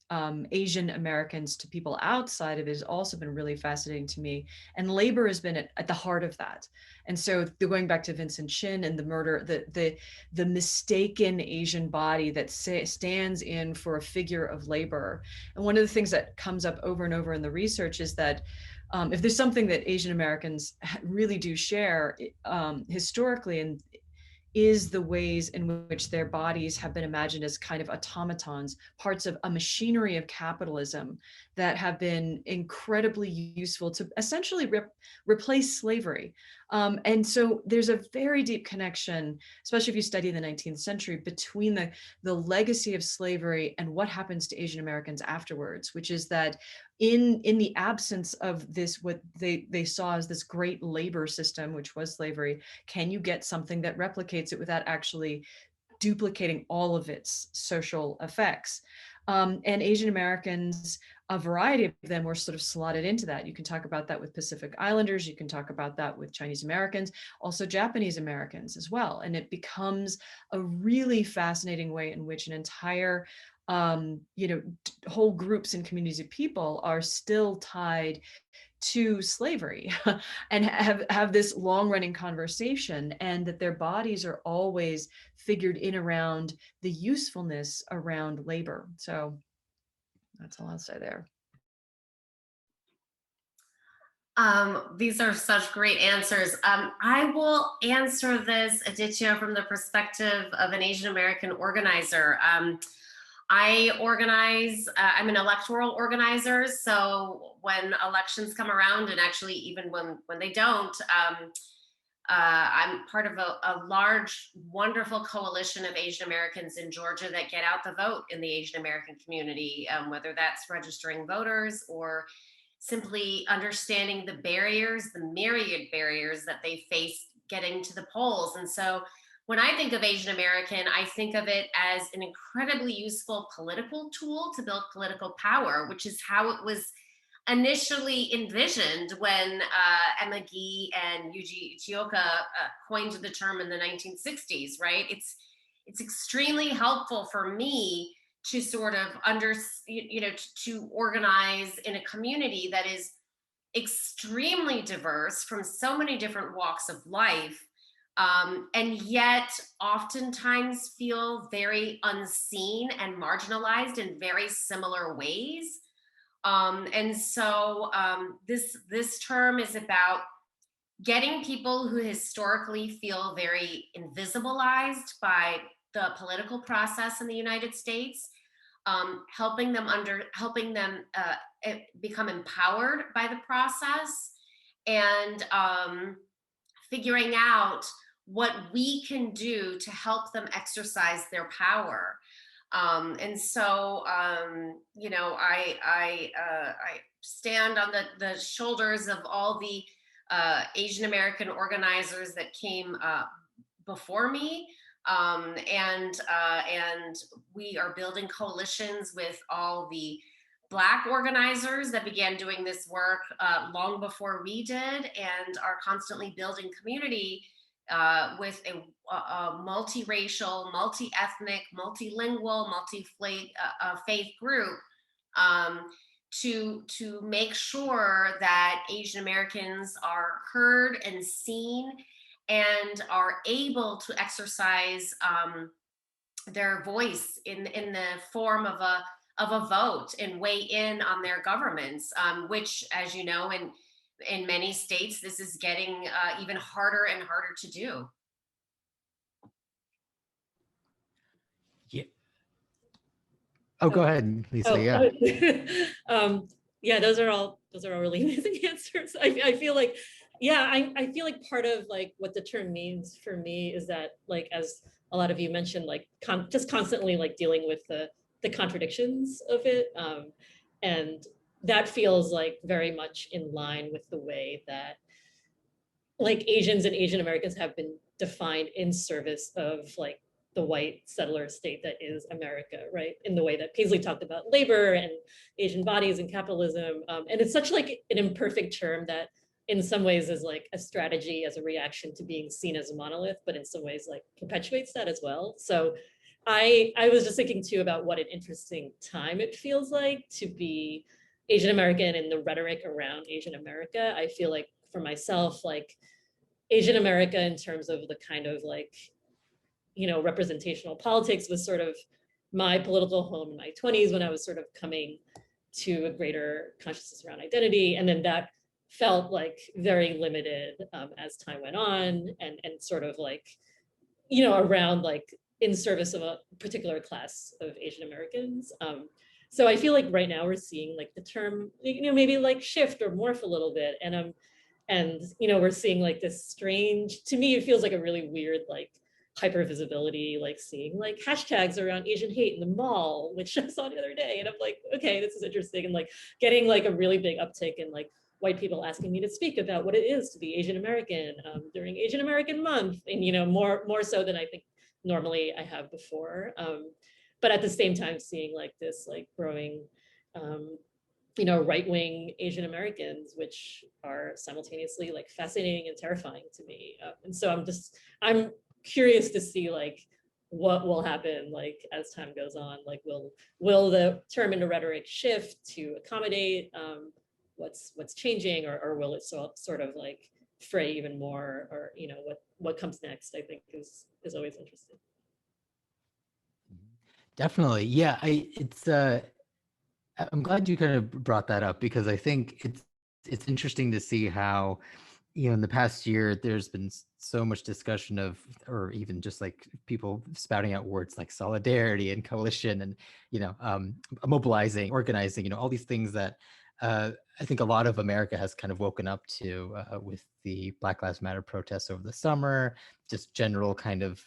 Asian Americans to people outside of it has also been really fascinating to me. And labor has been at the heart of that. And so going back to Vincent Chin and the murder, the mistaken Asian body that stands in for a figure of labor. And one of the things that comes up over and over in the research is that if there's something that Asian Americans really do share historically, and is the ways in which their bodies have been imagined as kind of automatons, parts of a machinery of capitalism that have been incredibly useful to essentially replace slavery. And so there's a very deep connection, especially if you study the 19th century, between the legacy of slavery and what happens to Asian Americans afterwards, which is that in the absence of this, what they saw as this great labor system, which was slavery, can you get something that replicates it without actually duplicating all of its social effects? And Asian Americans, a variety of them were sort of slotted into that. You can talk about that with Pacific Islanders, you can talk about that with Chinese Americans, also Japanese Americans as well. And it becomes a really fascinating way in which an entire whole groups and communities of people are still tied to slavery and have this long running conversation, and that their bodies are always figured in around the usefulness around labor. So that's all I'll say there. These are such great answers. I will answer this, Aditya, from the perspective of an Asian American organizer. I organize, I'm an electoral organizer, so when elections come around, and actually even when they don't, I'm part of a large, wonderful coalition of Asian Americans in Georgia that get out the vote in the Asian American community, whether that's registering voters or simply understanding the barriers, the myriad barriers that they face getting to the polls. And so when I think of Asian American, I think of it as an incredibly useful political tool to build political power, which is how it was initially envisioned when Emma Gee and Yuji Ichioka coined the term in the 1960s, right? It's extremely helpful for me to sort of to organize in a community that is extremely diverse from so many different walks of life, and yet oftentimes feel very unseen and marginalized in very similar ways. And so this term is about getting people who historically feel very invisibilized by the political process in the United States, helping them become empowered by the process, and figuring out what we can do to help them exercise their power. And so, I stand on the shoulders of all the Asian American organizers that came before me. And we are building coalitions with all the Black organizers that began doing this work long before we did, and are constantly building community with a multiracial, multi-ethnic, multilingual, multi-faith group to make sure that Asian Americans are heard and seen and are able to exercise their voice in the form of a vote and weigh in on their governments, which, as you know, in many states, this is getting even harder and harder to do. Yeah. Oh, go ahead, Lisa. Yeah. Yeah, those are all really amazing answers. I feel like, yeah, I feel like part of like what the term means for me is that, like, as a lot of you mentioned, like just constantly like dealing with the contradictions of it. And that feels like very much in line with the way that like Asians and Asian Americans have been defined in service of like the white settler state that is America, right? In the way that Paisley talked about labor and Asian bodies and capitalism. And it's such like an imperfect term that in some ways is like a strategy as a reaction to being seen as a monolith, but in some ways like perpetuates that as well. So I was just thinking too about what an interesting time it feels like to be Asian American and the rhetoric around Asian America. I feel like for myself, like Asian America in terms of the kind of like, you know, representational politics was sort of my political home in my 20s when I was sort of coming to a greater consciousness around identity. And then that felt like very limited as time went on, and sort of like, you know, around like in service of a particular class of Asian Americans. So I feel like right now we're seeing like the term, you know, maybe like shift or morph a little bit. And you know, we're seeing like this strange, to me, it feels like a really weird, like hyper visibility, like seeing like hashtags around Asian hate in the mall, which I saw the other day. And I'm like, okay, this is interesting. And like getting like a really big uptick in like white people asking me to speak about what it is to be Asian American during Asian American Month. And, you know, more so than I think normally I have before. but at the same time seeing like this like growing, you know, right-wing Asian Americans, which are simultaneously like fascinating and terrifying to me. And so I'm curious to see like what will happen like as time goes on. Like will the term and the rhetoric shift to accommodate what's changing, or will it sort of like fray even more, or you know what comes next, I think is always interesting. Definitely. Yeah, I'm glad you kind of brought that up, because I think it's interesting to see how, you know, in the past year, there's been so much discussion of, or even just like people spouting out words like solidarity and coalition and, you know, mobilizing, organizing, you know, all these things that I think a lot of America has kind of woken up to with the Black Lives Matter protests over the summer, just general kind of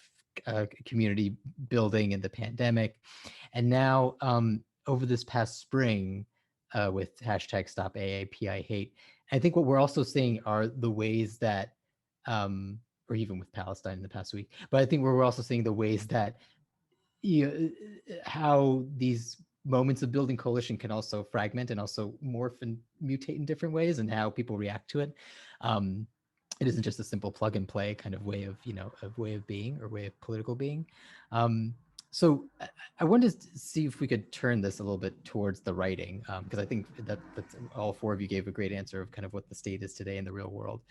community building in the pandemic. And now over this past spring with hashtag Stop AAPI Hate, I think what we're also seeing are the ways that, or even with Palestine in the past week, but I think we're also seeing the ways that, you know, how these moments of building coalition can also fragment and also morph and mutate in different ways, and how people react to it. It isn't just a simple plug and play kind of way of, you know, of way of being or way of political being. So I wanted to see if we could turn this a little bit towards the writing, because I think that's all four of you gave a great answer of kind of what the state is today in the real world,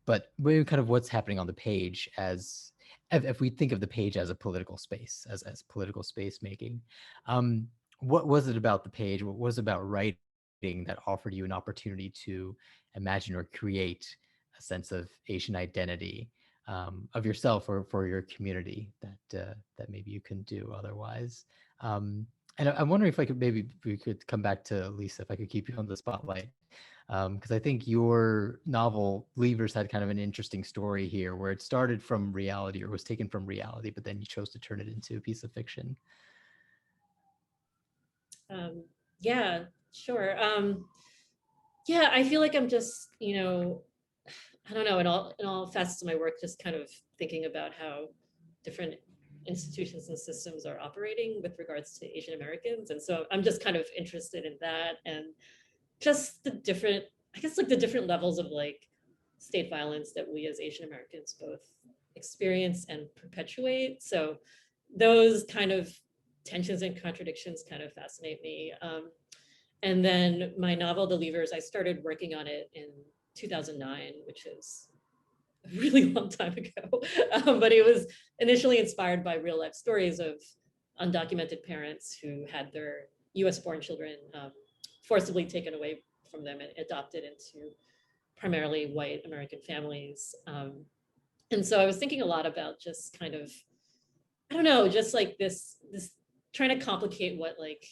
but maybe kind of what's happening on the page, as if we think of the page as a political space, as political space making. What was it about the page? What was it about writing that offered you an opportunity to imagine or create a sense of Asian identity of yourself or for your community that maybe you couldn't do otherwise? And I'm wondering if we could come back to Lisa, if I could keep you on the spotlight, because I think your novel Leavers had kind of an interesting story here, where it started from reality, or was taken from reality, but then you chose to turn it into a piece of fiction. Yeah, sure. Yeah, I feel like I'm just, you know, I don't know, in all facets of my work, just kind of thinking about how different institutions and systems are operating with regards to Asian Americans. And so I'm just kind of interested in that, and just the different, I guess, like the different levels of like state violence that we as Asian Americans both experience and perpetuate. So those kind of tensions and contradictions kind of fascinate me. And then my novel, The Leavers, I started working on it in 2009, which is a really long time ago. But it was initially inspired by real life stories of undocumented parents who had their US born children forcibly taken away from them and adopted into primarily white American families. And so I was thinking a lot about just kind of, I don't know, just like this trying to complicate what like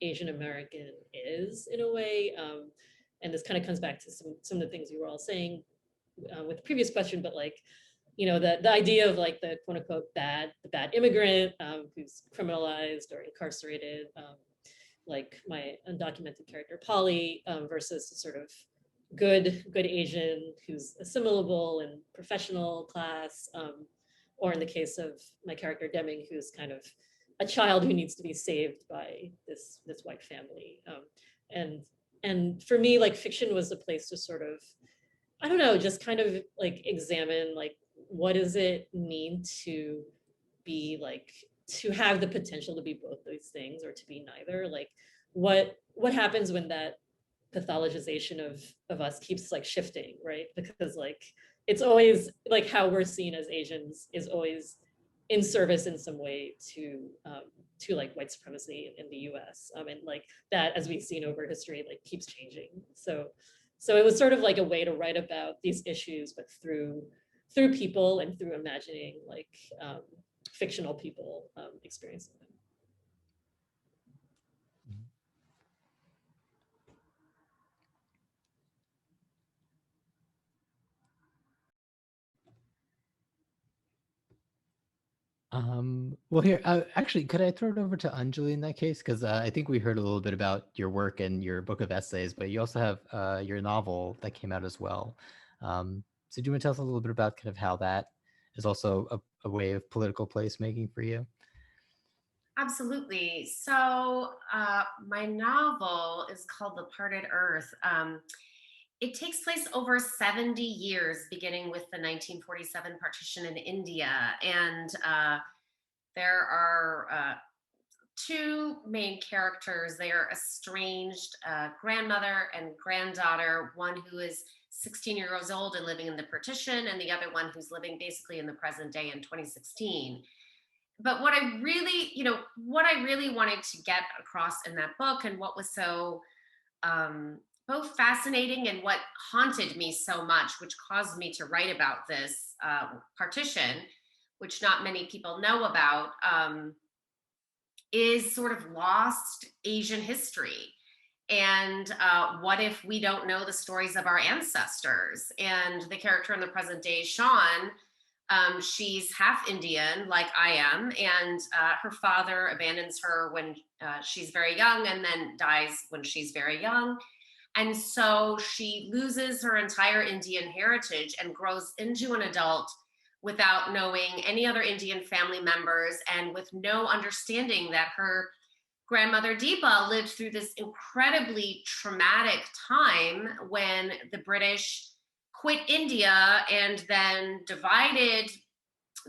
Asian American is in a way. And this kind of comes back to some of the things you were all saying with the previous question, but like, you know, the idea of like the quote unquote the bad immigrant who's criminalized or incarcerated, like my undocumented character Polly, versus the sort of good Asian who's assimilable and professional class, or in the case of my character Deming, who's kind of a child who needs to be saved by this white family. And for me, like fiction was a place to sort of, I don't know, just kind of like examine like what does it mean to be like, to have the potential to be both those things or to be neither. Like what happens when that pathologization of us keeps like shifting, right? Because like it's always like how we're seen as Asians is always in service in some way to like white supremacy in the US. And like that, as we've seen over history, like keeps changing. So it was sort of like a way to write about these issues, but through people and through imagining like fictional people experiencing them. Well, here, actually, could I throw it over to Anjali in that case? Because I think we heard a little bit about your work and your book of essays, but you also have your novel that came out as well. So do you want to tell us a little bit about kind of how that is also a way of political placemaking for you? Absolutely. So my novel is called The Parted Earth. It takes place over 70 years, beginning with the 1947 partition in India. And there are two main characters. They are estranged grandmother and granddaughter, one who is 16 years old and living in the partition, and the other one who's living basically in the present day in 2016. But what I really, what I really wanted to get across in that book, and what was so both fascinating and what haunted me so much, which caused me to write about this partition, which not many people know about, is sort of lost Asian history. And what if we don't know the stories of our ancestors? And the character in the present day, Sean, she's half Indian, like I am, and her father abandons her when she's very young and then dies when she's very young. And so she loses her entire Indian heritage and grows into an adult without knowing any other Indian family members and with no understanding that her grandmother Deepa lived through this incredibly traumatic time when the British quit India and then divided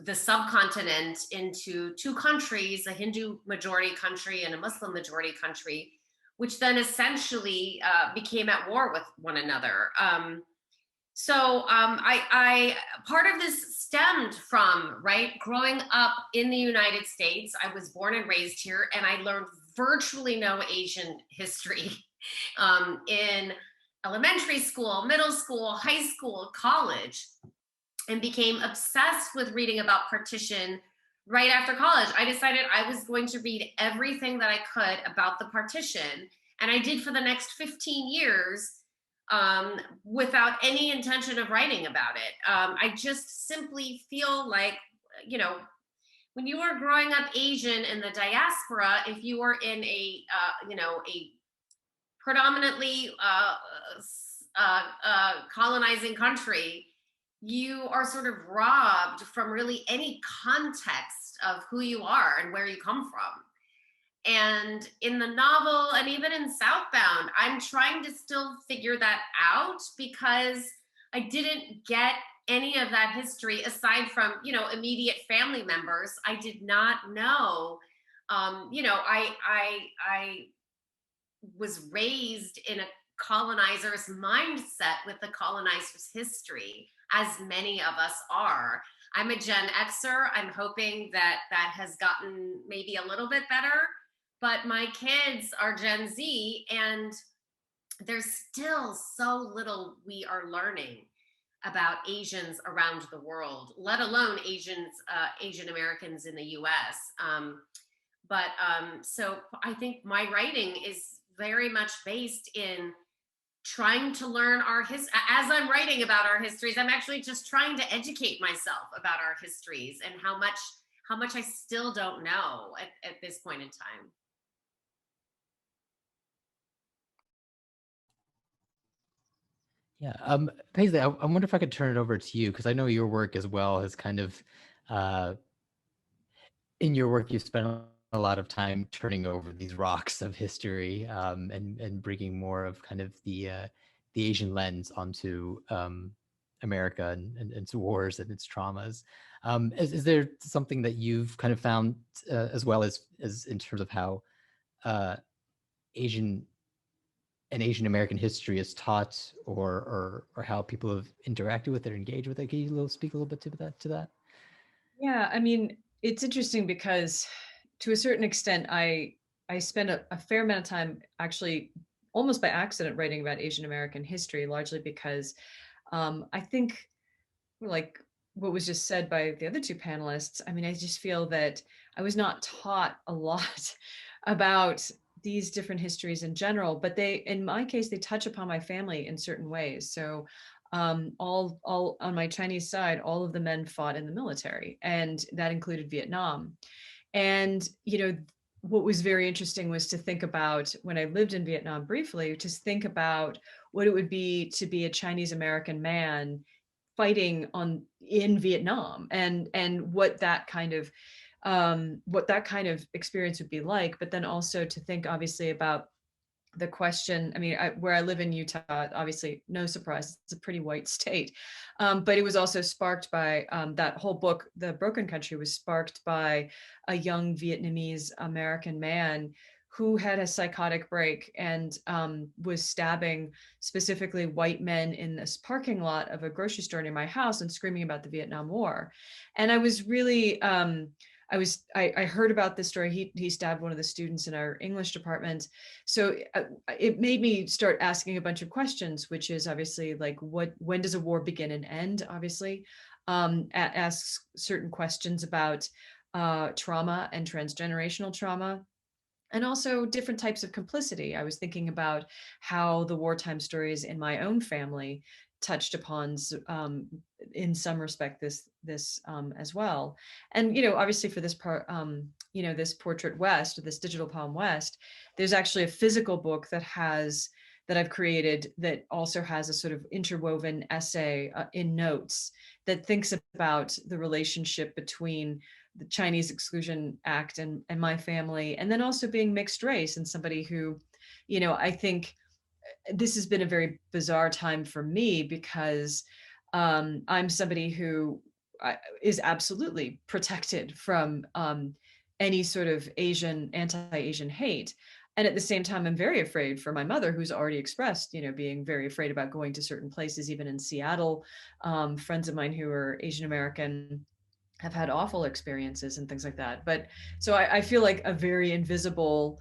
the subcontinent into two countries, a Hindu majority country and a Muslim majority country, which then essentially became at war with one another. So I part of this stemmed from, growing up in the United States. I was born and raised here, and I learned virtually no Asian history in elementary school, middle school, high school, college, and became obsessed with reading about partition right after college. I decided I was going to read everything that I could about the partition, and I did for the next 15 years without any intention of writing about it. I just simply feel like, when you are growing up Asian in the diaspora, if you are in a predominantly colonizing country, you are sort of robbed from really any context of who you are and where you come from. And in the novel, and even in Southbound, I'm trying to still figure that out, because I didn't get any of that history aside from, immediate family members. I did not know, I was raised in a colonizer's mindset with the colonizer's history, as many of us are. I'm a Gen Xer. I'm hoping that that has gotten maybe a little bit better, but my kids are Gen Z, and there's still so little we are learning about Asians around the world, let alone Asian Americans in the US. So I think my writing is very much based in trying to learn our history. As I'm writing about our histories, I'm actually just trying to educate myself about our histories and how much I still don't know at this point in time. Yeah, Paisley, I wonder if I could turn it over to you, because I know your work as well has kind of, in your work, you spent a lot of time turning over these rocks of history, and bringing more of kind of the Asian lens onto America and its wars and its traumas. Is there something that you've kind of found as well as in terms of how Asian American history is taught, or how people have interacted with it or engaged with it? Can you speak a little bit to that? Yeah, I mean, it's interesting because to a certain extent, I spent a fair amount of time actually almost by accident writing about Asian American history, largely because I think, like what was just said by the other two panelists, I mean, I just feel that I was not taught a lot about these different histories in general, but in my case, they touch upon my family in certain ways. So all on my Chinese side, all of the men fought in the military, and that included Vietnam. And, what was very interesting was to think about, when I lived in Vietnam briefly, to think about what it would be to be a Chinese American man fighting in Vietnam, and what that kind of what that kind of experience would be like, but then also to think obviously about the question. I mean, where I live in Utah, obviously, no surprise, it's a pretty white state. But it was also sparked by that whole book, The Broken Country, was sparked by a young Vietnamese American man who had a psychotic break and was stabbing specifically white men in this parking lot of a grocery store near my house and screaming about the Vietnam War. And I was really, I heard about this story. He stabbed one of the students in our English department. So it made me start asking a bunch of questions, which is obviously like, when does a war begin and end? Obviously, asks certain questions about trauma and transgenerational trauma, and also different types of complicity. I was thinking about how the wartime stories in my own family touched upon, in some respect, this as well. And obviously for this part, this Portrait West, or this digital poem West, there's actually a physical book that I've created that also has a sort of interwoven essay in notes that thinks about the relationship between the Chinese Exclusion Act and my family, and then also being mixed race and somebody who, I think this has been a very bizarre time for me because I'm somebody who is absolutely protected from any sort of anti-Asian hate. And at the same time, I'm very afraid for my mother, who's already expressed, being very afraid about going to certain places, even in Seattle. Friends of mine who are Asian American have had awful experiences and things like that. But so I feel like a very invisible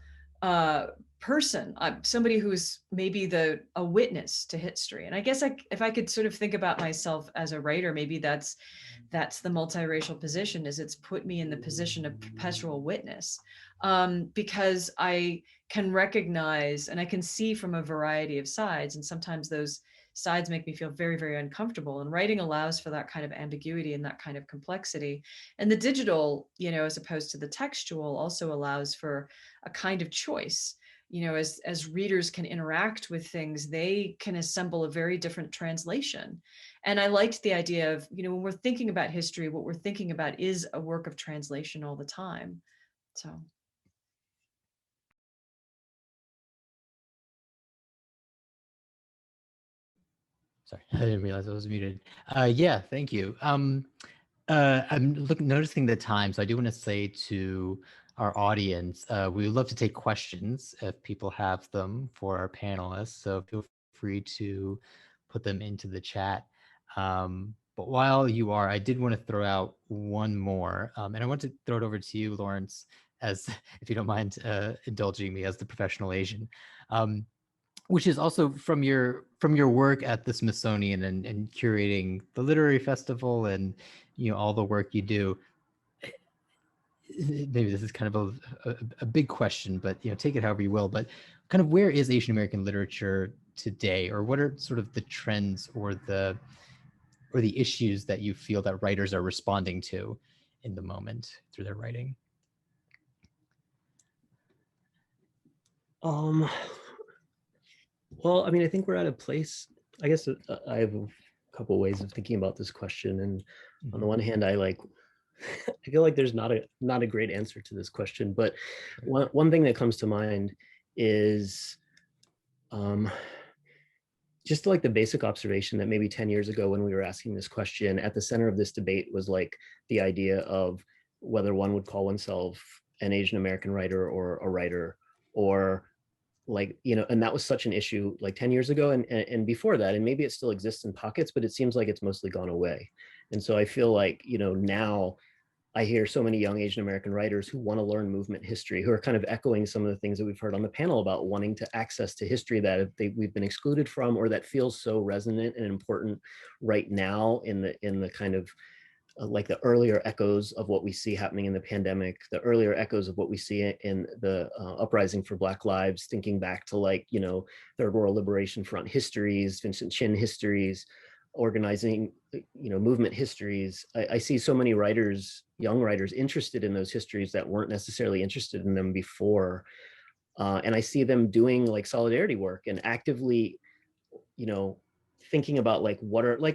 person. I'm somebody who's maybe a witness to history. And I guess if I could sort of think about myself as a writer, maybe that's the multiracial position, is it's put me in the position of perpetual witness, because I can recognize and I can see from a variety of sides. And sometimes those sides make me feel very, very uncomfortable. And writing allows for that kind of ambiguity and that kind of complexity. And the digital, as opposed to the textual, also allows for a kind of choice. As readers can interact with things, they can assemble a very different translation. And I liked the idea of, when we're thinking about history, what we're thinking about is a work of translation all the time. So. Sorry, I didn't realize I was muted. Yeah, thank you. I'm noticing the time, so I do want to say to our audience, we would love to take questions if people have them for our panelists. So feel free to put them into the chat. But while you are, I did want to throw out one more, and I want to throw it over to you, Lawrence, as if you don't mind indulging me as the professional Asian. Which is also from your work at the Smithsonian and curating the literary festival and all the work you do. Maybe this is kind of a big question, but take it however you will. But kind of where is Asian American literature today, or what are sort of the trends or the issues that you feel that writers are responding to in the moment through their writing? Well, I mean, I think we're at a place, I guess I have a couple of ways of thinking about this question. And on the one hand, I feel like there's not a great answer to this question, but one thing that comes to mind is just like the basic observation that maybe 10 years ago when we were asking this question, at the center of this debate was like the idea of whether one would call oneself an Asian American writer or a writer, or and that was such an issue like 10 years ago and before that, and maybe it still exists in pockets, but it seems like it's mostly gone away. And so I feel like, now I hear so many young Asian American writers who want to learn movement history, who are kind of echoing some of the things that we've heard on the panel about wanting to access to history that we've been excluded from, or that feels so resonant and important right now in the kind of like the earlier echoes of what we see happening in the pandemic, the earlier echoes of what we see in the uprising for Black lives, thinking back to Third World Liberation Front histories, Vincent Chin histories, organizing, movement histories. I see so many writers, young writers, interested in those histories that weren't necessarily interested in them before. And I see them doing solidarity work and actively, thinking about I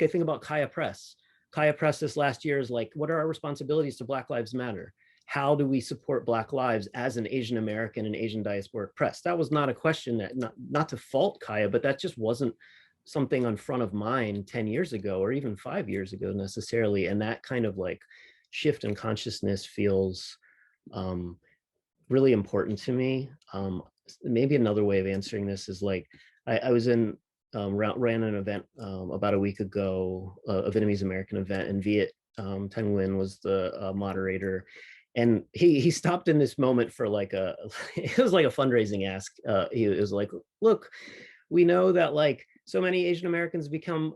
think about Kaya Press. Kaya Press this last year is what are our responsibilities to Black Lives Matter? how do we support Black lives as an Asian American and Asian diasporic press? That was not a question that, not to fault Kaya, but that just wasn't something on front of mind 10 years ago or even 5 years ago necessarily. And that kind of like shift in consciousness feels really important to me. Maybe another way of answering this is like, I was in, ran an event about a week ago, a Vietnamese American event, and Viet Thanh Nguyen was the moderator. And he stopped in this moment for like it was like a fundraising ask. He was like, look, we know that like so many Asian Americans become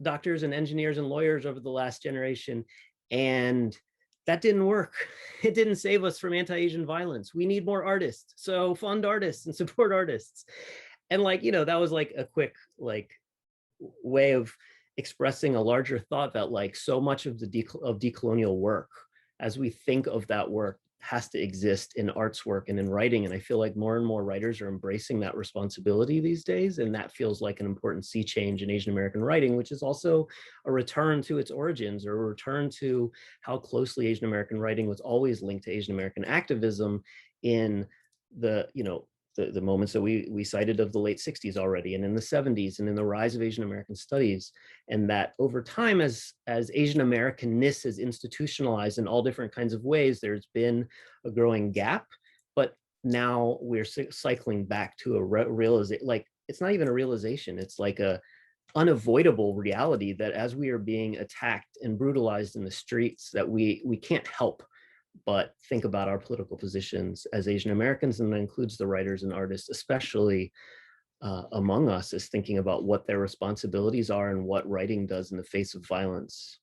doctors and engineers and lawyers over the last generation, and that didn't work. It didn't save us from anti-Asian violence. We need more artists. So fund artists and support artists. And like, that was like a quick like way of expressing a larger thought that like so much of the decolonial work, as we think of that work, has to exist in arts work and in writing. And I feel like more and more writers are embracing that responsibility these days. And that feels like an important sea change in Asian American writing, which is also a return to its origins, or a return to how closely Asian American writing was always linked to Asian American activism in the, the moments that we cited of the late 60s already, and in the 70s, and in the rise of Asian American studies. And that over time, as Asian Americanness has institutionalized in all different kinds of ways, there's been a growing gap. But now we're cycling back to a realization, like it's not even a realization, it's like a unavoidable reality that as we are being attacked and brutalized in the streets, that we can't help but think about our political positions as Asian Americans, and that includes the writers and artists, especially among us, as thinking about what their responsibilities are and what writing does in the face of violence.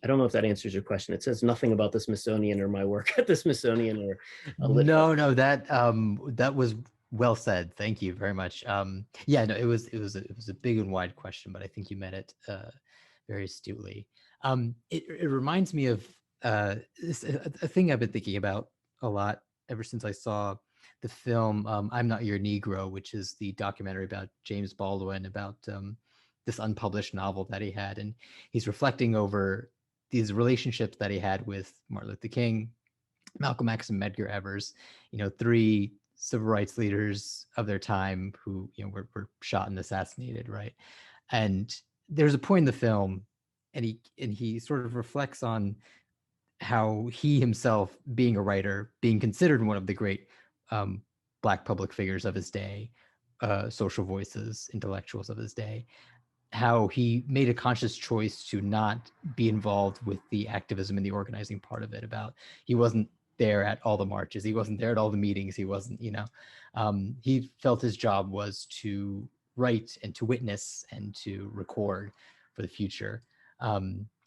I don't know if that answers your question. It says nothing about the Smithsonian or my work at the Smithsonian or no, that was well said. Thank you very much. Yeah, no, it was a big and wide question, but I think you met it very astutely. It reminds me of a thing I've been thinking about a lot ever since I saw the film I'm Not Your Negro, which is the documentary about James Baldwin, about this unpublished novel that he had. And he's reflecting over these relationships that he had with Martin Luther King, Malcolm X, and Medgar Evers, 3 civil rights leaders of their time who were shot and assassinated, right? And there's a point in the film, and he sort of reflects on how he himself, being a writer, being considered one of the great Black public figures of his day, social voices, intellectuals of his day, how he made a conscious choice to not be involved with the activism and the organizing part of it. About he wasn't there at all the marches, he wasn't there at all the meetings, he wasn't, he felt his job was to write and to witness and to record for the future.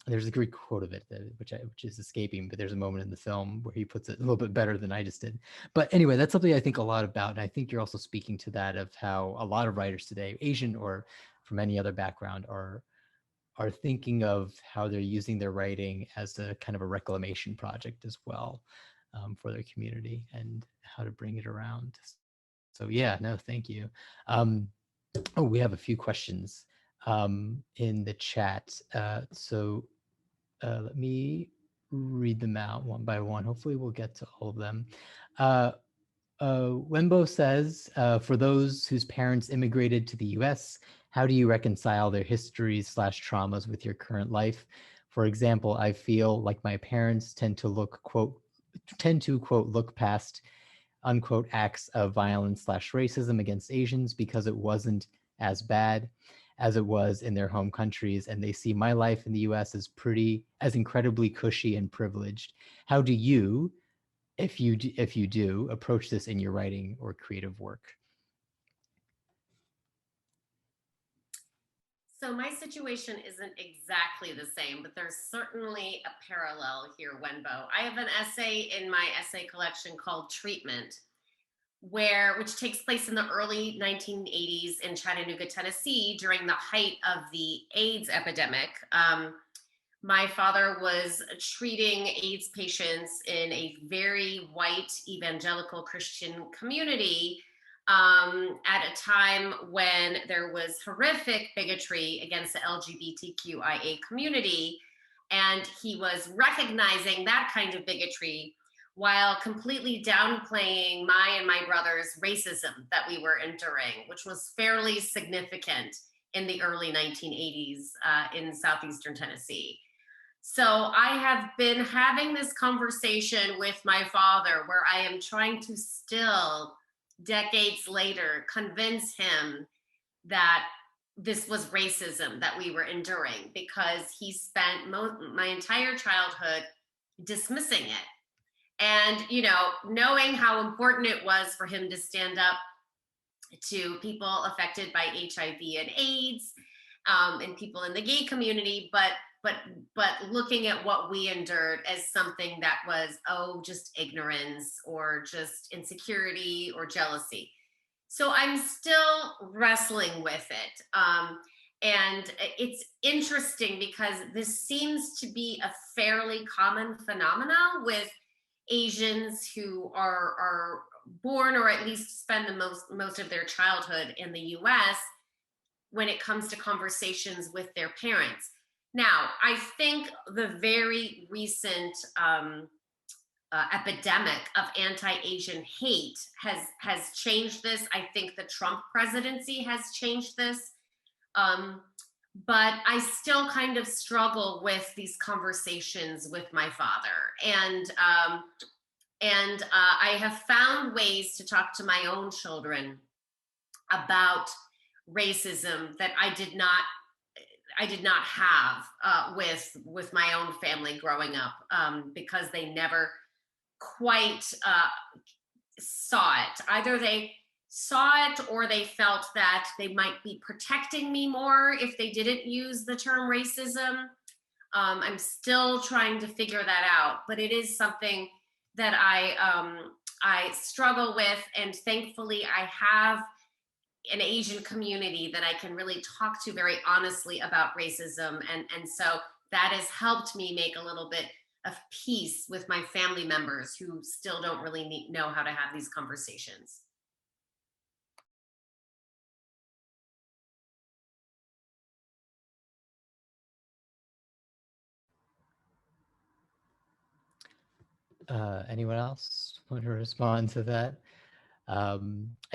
There's a Greek quote of it which is escaping, but there's a moment in the film where he puts it a little bit better than I just did. But anyway, that's something I think a lot about, and I think you're also speaking to that, of how a lot of writers today, Asian or from any other background, are thinking of how they're using their writing as a kind of a reclamation project as well, for their community, and how to bring it around. So yeah, no, thank you. We have a few questions in the chat. So let me read them out one by one. Hopefully we'll get to all of them. Wembo says, for those whose parents immigrated to the US, how do you reconcile their histories / traumas with your current life? For example, I feel like my parents tend to quote, look past unquote acts of violence / racism against Asians because it wasn't as bad as it was in their home countries, and they see my life in the US as incredibly cushy and privileged. How do you, if you do, approach this in your writing or creative work? So my situation isn't exactly the same, but there's certainly a parallel here, Wenbo. I have an essay in my essay collection called Treatment, which takes place in the early 1980s in Chattanooga, Tennessee, during the height of the AIDS epidemic. My father was treating AIDS patients in a very white evangelical Christian community at a time when there was horrific bigotry against the LGBTQIA community. And he was recognizing that kind of bigotry while completely downplaying my and my brother's racism that we were enduring, which was fairly significant in the early 1980s in southeastern Tennessee. So I have been having this conversation with my father where I am trying to still, decades later, convince him that this was racism that we were enduring, because he spent my entire childhood dismissing it. And, you know, knowing how important it was for him to stand up to people affected by HIV and AIDS, and people in the gay community, but looking at what we endured as something that was, oh, just ignorance or just insecurity or jealousy. So I'm still wrestling with it. And it's interesting because this seems to be a fairly common phenomena with Asians who are born, or at least spend the most of their childhood in the US, when it comes to conversations with their parents. Now, I think the very recent epidemic of anti-Asian hate has changed this. I think the Trump presidency has changed this. But I still kind of struggle with these conversations with my father. And I have found ways to talk to my own children about racism that I did not have with my own family growing up, because they never quite saw it. Either they saw it or they felt that they might be protecting me more if they didn't use the term racism. I'm still trying to figure that out, but it is something that I struggle with, and thankfully I have an Asian community that I can really talk to very honestly about racism. And so that has helped me make a little bit of peace with my family members who still don't really know how to have these conversations. Anyone else want to respond to that? I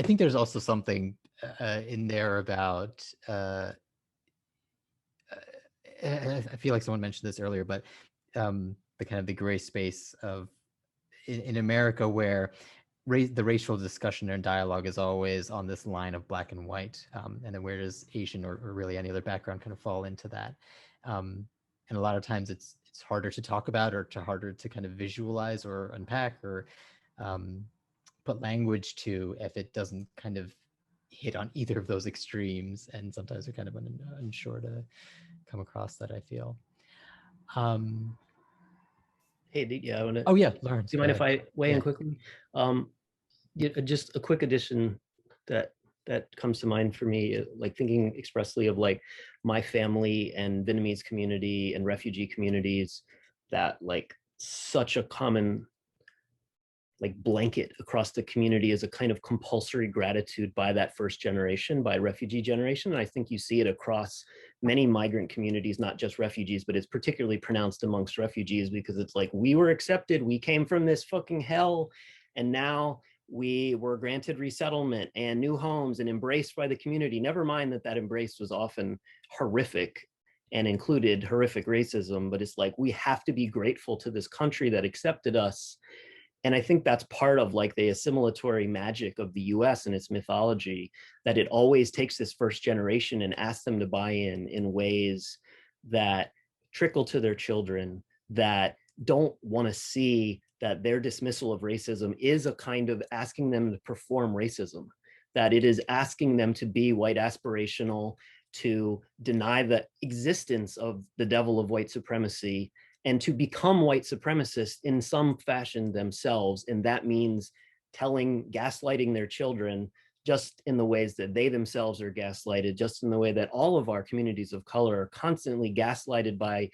think there's also something in there about, I feel like someone mentioned this earlier, but the kind of the gray space of in America, where the racial discussion and dialogue is always on this line of black and white, and then where does Asian or really any other background kind of fall into that? And a lot of times it's harder to talk about, or harder to kind of visualize or unpack or put language to if it doesn't kind of hit on either of those extremes. And sometimes we're kind of unsure to come across that, I feel. Hey, Aditya, I want to. Oh yeah, Lawrence. Do you mind if I weigh in quickly? Just a quick addition that comes to mind for me, like thinking expressly of like my family and Vietnamese community and refugee communities, that like such a common like blanket across the community is a kind of compulsory gratitude by that first generation, by refugee generation. And I think you see it across many migrant communities, not just refugees, but it's particularly pronounced amongst refugees, because it's like, we were accepted, we came from this fucking hell, and now we were granted resettlement and new homes and embraced by the community. Never mind that embrace was often horrific and included horrific racism, but it's like, we have to be grateful to this country that accepted us. And I think that's part of like the assimilatory magic of the US and its mythology, that it always takes this first generation and asks them to buy in ways that trickle to their children, that don't want to see that their dismissal of racism is a kind of asking them to perform racism, that it is asking them to be white aspirational, to deny the existence of the devil of white supremacy, and to become white supremacists in some fashion themselves. And that means gaslighting their children just in the ways that they themselves are gaslighted, just in the way that all of our communities of color are constantly gaslighted by,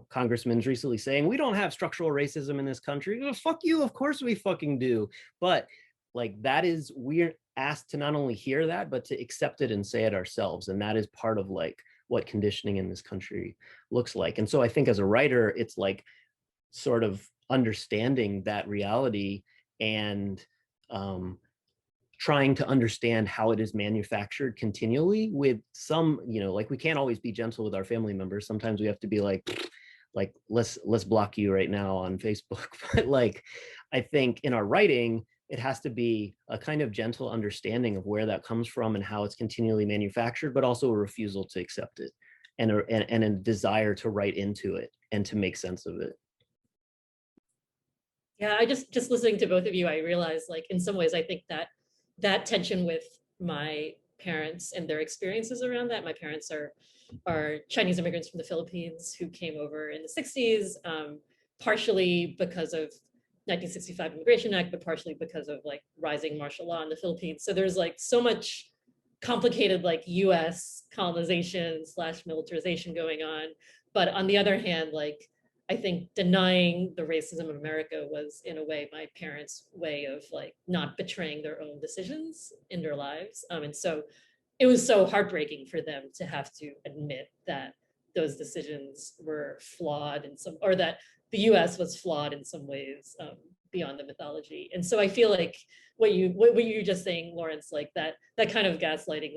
congressmen recently saying, we don't have structural racism in this country. Oh, fuck you, of course we fucking do. But like, that is, we're asked to not only hear that, but to accept it and say it ourselves. And that is part of like what conditioning in this country looks like. And so I think as a writer, it's like sort of understanding that reality and trying to understand how it is manufactured continually with some, like we can't always be gentle with our family members. Sometimes we have to be like let's block you right now on Facebook. But like, I think in our writing, it has to be a kind of gentle understanding of where that comes from and how it's continually manufactured, but also a refusal to accept it and a desire to write into it and to make sense of it. Yeah, I just listening to both of you, I realized like in some ways, I think that tension with my parents and their experiences around that. My parents are Chinese immigrants from the Philippines who came over in the 60s, partially because of 1965 Immigration Act, but partially because of like rising martial law in the Philippines. So there's like so much complicated like US colonization / militarization going on. But on the other hand, like I think denying the racism of America was in a way my parents' way of like not betraying their own decisions in their lives. And so it was so heartbreaking for them to have to admit that those decisions were flawed in some, or that the US was flawed in some ways beyond the mythology. And so I feel like what you were just saying, Lawrence, like that kind of gaslighting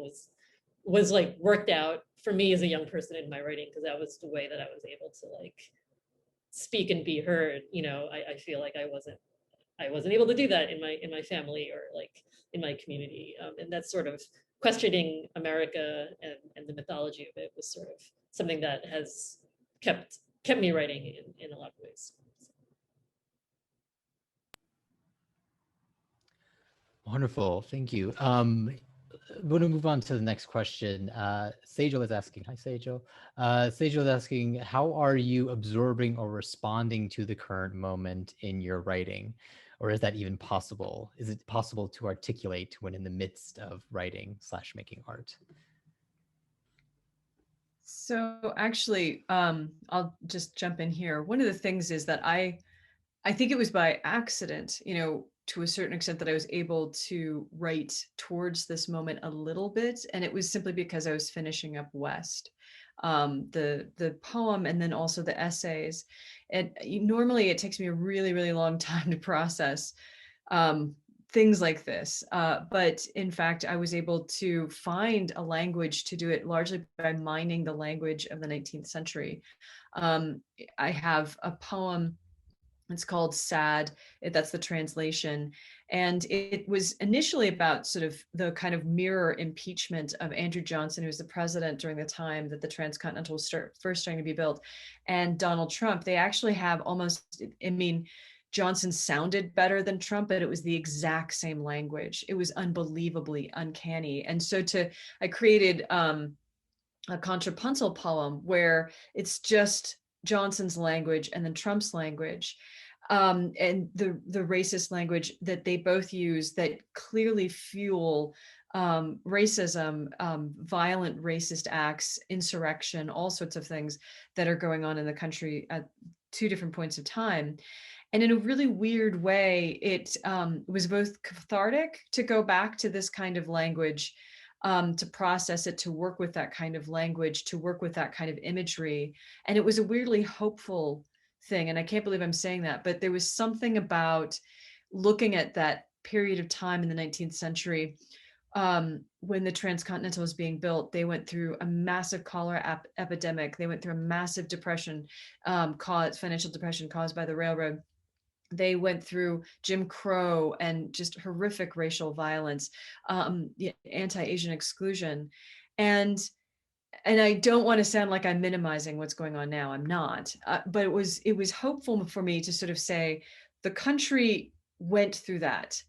was like worked out for me as a young person in my writing, because that was the way that I was able to like speak and be heard. I feel like I wasn't able to do that in my family or like in my community. And that's sort of questioning America and the mythology of it was sort of something that has kept me writing in a lot of ways. Wonderful, thank you. I'm going to move on to the next question. Sejal is asking, hi Sejal. Sejal is asking, how are you absorbing or responding to the current moment in your writing? Or is that even possible? Is it possible to articulate when in the midst of writing / making art? So actually, I'll just jump in here. One of the things is that I think it was by accident, to a certain extent, that I was able to write towards this moment a little bit. And it was simply because I was finishing up West, the poem, and then also the essays. And normally it takes me a really, really long time to process things like this. But in fact, I was able to find a language to do it largely by mining the language of the 19th century. I have a poem. It's called Sad. That's the translation. And it was initially about sort of the kind of mirror impeachment of Andrew Johnson, who was the president during the time that the Transcontinental was first starting to be built, and Donald Trump. They actually have almost, Johnson sounded better than Trump, but it was the exact same language. It was unbelievably uncanny. And so I created a contrapuntal poem where it's just Johnson's language and then Trump's language, and the racist language that they both use that clearly fuel racism, violent racist acts, insurrection, all sorts of things that are going on in the country at two different points of time. And in a really weird way, it was both cathartic to go back to this kind of language, to process it, to work with that kind of language, to work with that kind of imagery. And it was a weirdly hopeful thing. And I can't believe I'm saying that, but there was something about looking at that period of time in the 19th century, when the Transcontinental was being built. They went through a massive cholera epidemic. They went through a massive depression, financial depression caused by the railroad. They went through Jim Crow and just horrific racial violence, anti-Asian exclusion. And I don't want to sound like I'm minimizing what's going on now. I'm not. But it was hopeful for me to sort of say, the country went through that.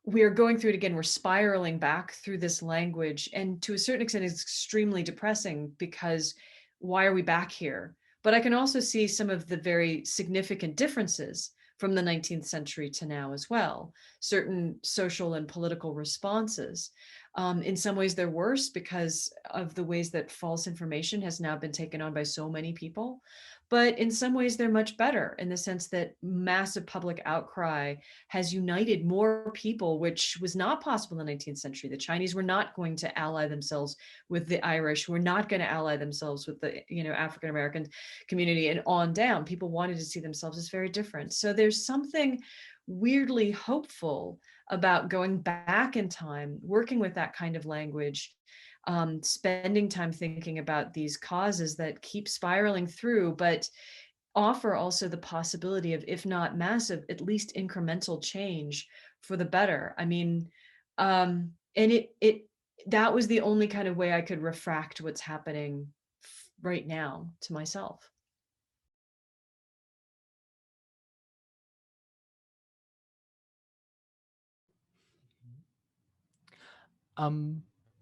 We are going through it again. We're spiraling back through this language. And to a certain extent, it's extremely depressing, because why are we back here? But I can also see some of the very significant differences from the 19th century to now as well, certain social and political responses. In some ways they're worse because of the ways that false information has now been taken on by so many people. But in some ways they're much better in the sense that massive public outcry has united more people, which was not possible in the 19th century. The Chinese were not going to ally themselves with the Irish, were not going to ally themselves with the African-American community, and on down. People wanted to see themselves as very different. So there's something weirdly hopeful about going back in time, working with that kind of language, spending time thinking about these causes that keep spiraling through, but offer also the possibility of, if not massive, at least incremental change for the better. I mean, and that was the only kind of way I could refract what's happening right now to myself.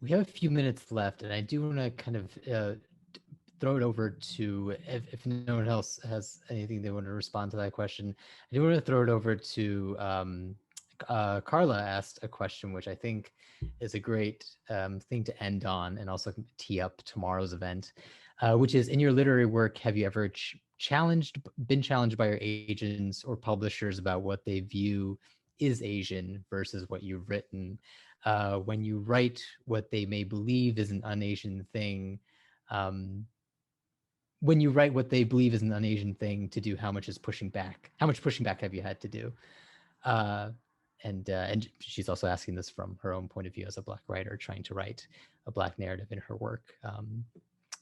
We have a few minutes left, and I do want to kind of throw it over to, if no one else has anything they want to respond to that question, I do want to throw it over to Carla asked a question, which I think is a great thing to end on and also tee up tomorrow's event, which is, in your literary work, have you ever been challenged by your agents or publishers about what they view is Asian versus what you've written? When you write what they may believe is an un-Asian thing, when you write what they believe is an un-Asian thing to do, how much pushing back have you had to do? And she's also asking this from her own point of view as a Black writer trying to write a Black narrative in her work.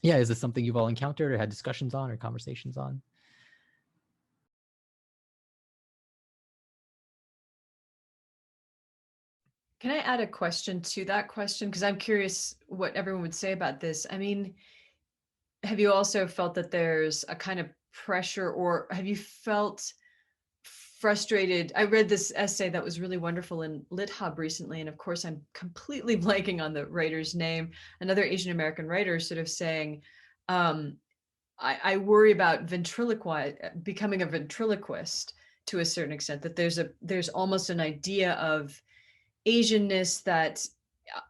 Yeah, is this something you've all encountered or had discussions on or conversations on? Can I add a question to that question? Because I'm curious what everyone would say about this. I mean, have you also felt that there's a kind of pressure, or have you felt frustrated? I read this essay that was really wonderful in Lit Hub recently, and of course I'm completely blanking on the writer's name, another Asian American writer sort of saying, I worry about becoming a ventriloquist to a certain extent, that there's almost an idea of Asianness that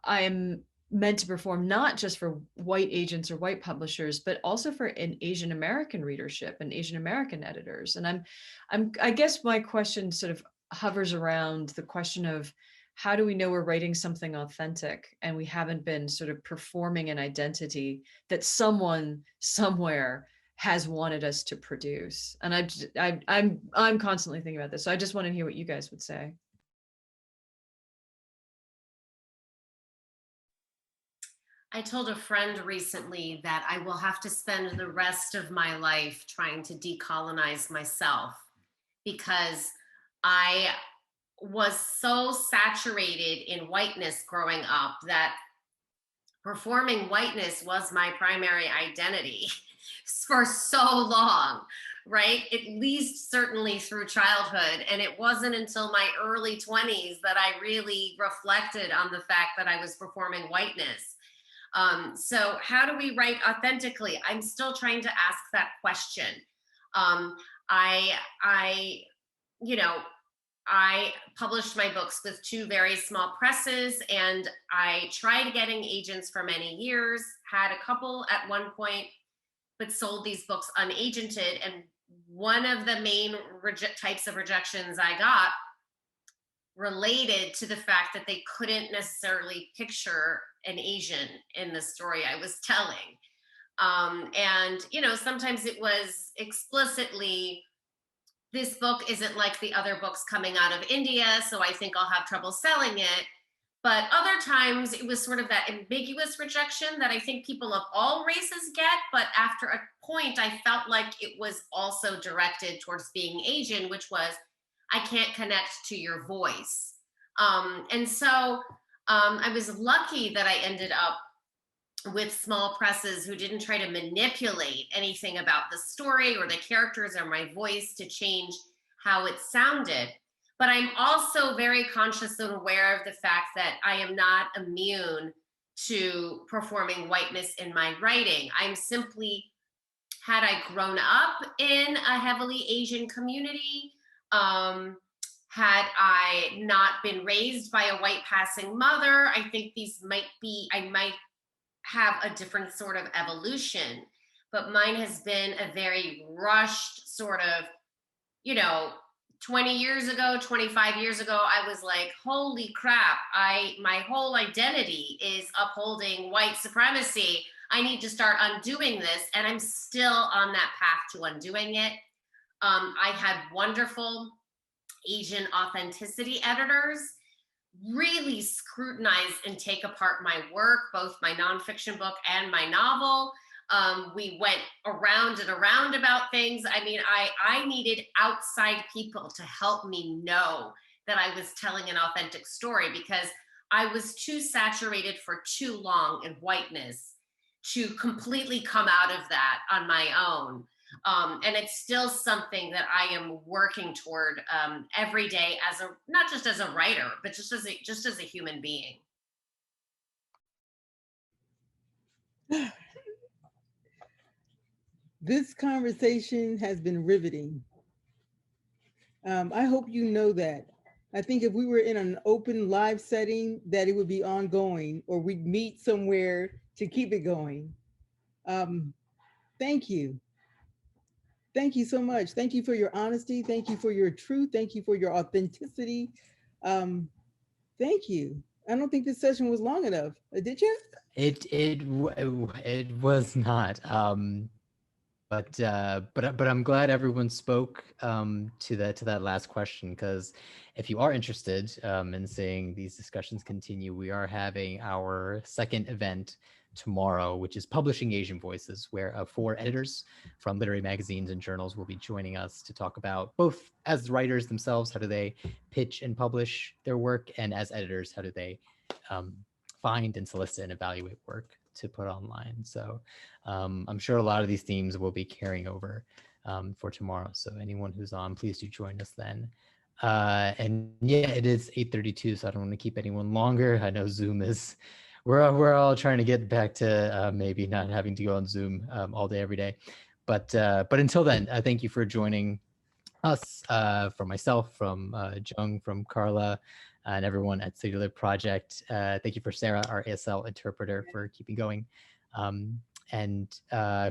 I am meant to perform not just for white agents or white publishers, but also for an Asian American readership and Asian American editors. And I guess my question sort of hovers around the question of, how do we know we're writing something authentic and we haven't been sort of performing an identity that someone somewhere has wanted us to produce? And I'm constantly thinking about this. So I just want to hear what you guys would say. I told a friend recently that I will have to spend the rest of my life trying to decolonize myself, because I was so saturated in whiteness growing up that performing whiteness was my primary identity for so long, right? At least certainly through childhood. And it wasn't until my early 20s that I really reflected on the fact that I was performing whiteness. So how do we write authentically? I'm still trying to ask that question. I published my books with 2 very small presses, and I tried getting agents for many years, had a couple at one point, but sold these books unagented. And one of the main types of rejections I got related to the fact that they couldn't necessarily picture an Asian in the story I was telling. And, sometimes it was explicitly, this book isn't like the other books coming out of India, so I think I'll have trouble selling it. But other times it was sort of that ambiguous rejection that I think people of all races get. But after a point, I felt like it was also directed towards being Asian, which was, I can't connect to your voice. And so I was lucky that I ended up with small presses who didn't try to manipulate anything about the story or the characters or my voice to change how it sounded. But I'm also very conscious and aware of the fact that I am not immune to performing whiteness in my writing. I'm simply, had I grown up in a heavily Asian community, Had I not been raised by a white passing mother, I think I might have a different sort of evolution. But mine has been a very rushed sort of, 20 years ago, 25 years ago, I was like, holy crap, my whole identity is upholding white supremacy. I need to start undoing this. And I'm still on that path to undoing it. I had wonderful Asian authenticity editors really scrutinize and take apart my work, both my nonfiction book and my novel. We went around and around about things. I mean, I needed outside people to help me know that I was telling an authentic story, because I was too saturated for too long in whiteness to completely come out of that on my own. And it's still something that I am working toward every day, not just as a writer, but just as a human being. This conversation has been riveting. I hope you know that. I think if we were in an open live setting, that it would be ongoing, or we'd meet somewhere to keep it going. Thank you. Thank you so much. Thank you for your honesty. Thank you for your truth. Thank you for your authenticity. Thank you. I don't think this session was long enough. Did you? It was not. But I'm glad everyone spoke to that last question, because if you are interested in seeing these discussions continue, we are having our second event tomorrow, which is Publishing Asian Voices, where 4 editors from literary magazines and journals will be joining us to talk about, both as writers themselves, how do they pitch and publish their work, and as editors, how do they find and solicit and evaluate work to put online. So I'm sure a lot of these themes will be carrying over for tomorrow. So anyone who's on, please do join us then. And yeah, it is 8:32, so I don't want to keep anyone longer. I know Zoom is, we're all trying to get back to maybe not having to go on Zoom all day, every day. But until then, thank you for joining us, from myself, from Jung, from Carla, and everyone at CityLit Project. Thank you for Sarah, our ASL interpreter, for keeping going. And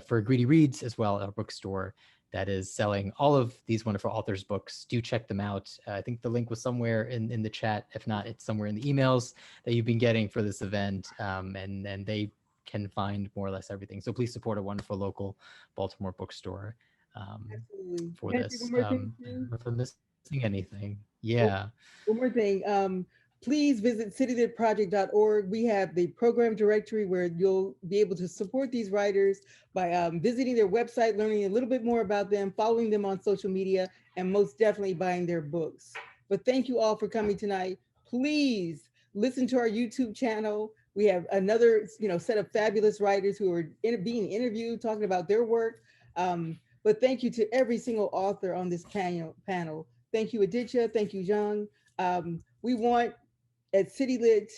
for Greedy Reads as well, our bookstore that is selling all of these wonderful authors' books. Do check them out. I think the link was somewhere in the chat. If not, it's somewhere in the emails that you've been getting for this event. And they can find more or less everything. So please support a wonderful local Baltimore bookstore for this. If I'm missing anything. Yeah. One more thing. Please visit citylitproject.org. We have the program directory where you'll be able to support these writers by visiting their website, learning a little bit more about them, following them on social media, and most definitely buying their books. But thank you all for coming tonight. Please listen to our YouTube channel. We have another set of fabulous writers who are being interviewed, talking about their work. But thank you to every single author on this panel. Thank you, Aditya. Thank you, Jung. We want, at CityLit,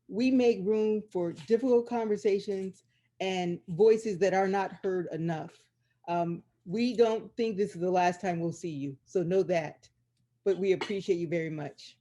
we make room for difficult conversations and voices that are not heard enough. We don't think this is the last time we'll see you, so know that. But we appreciate you very much.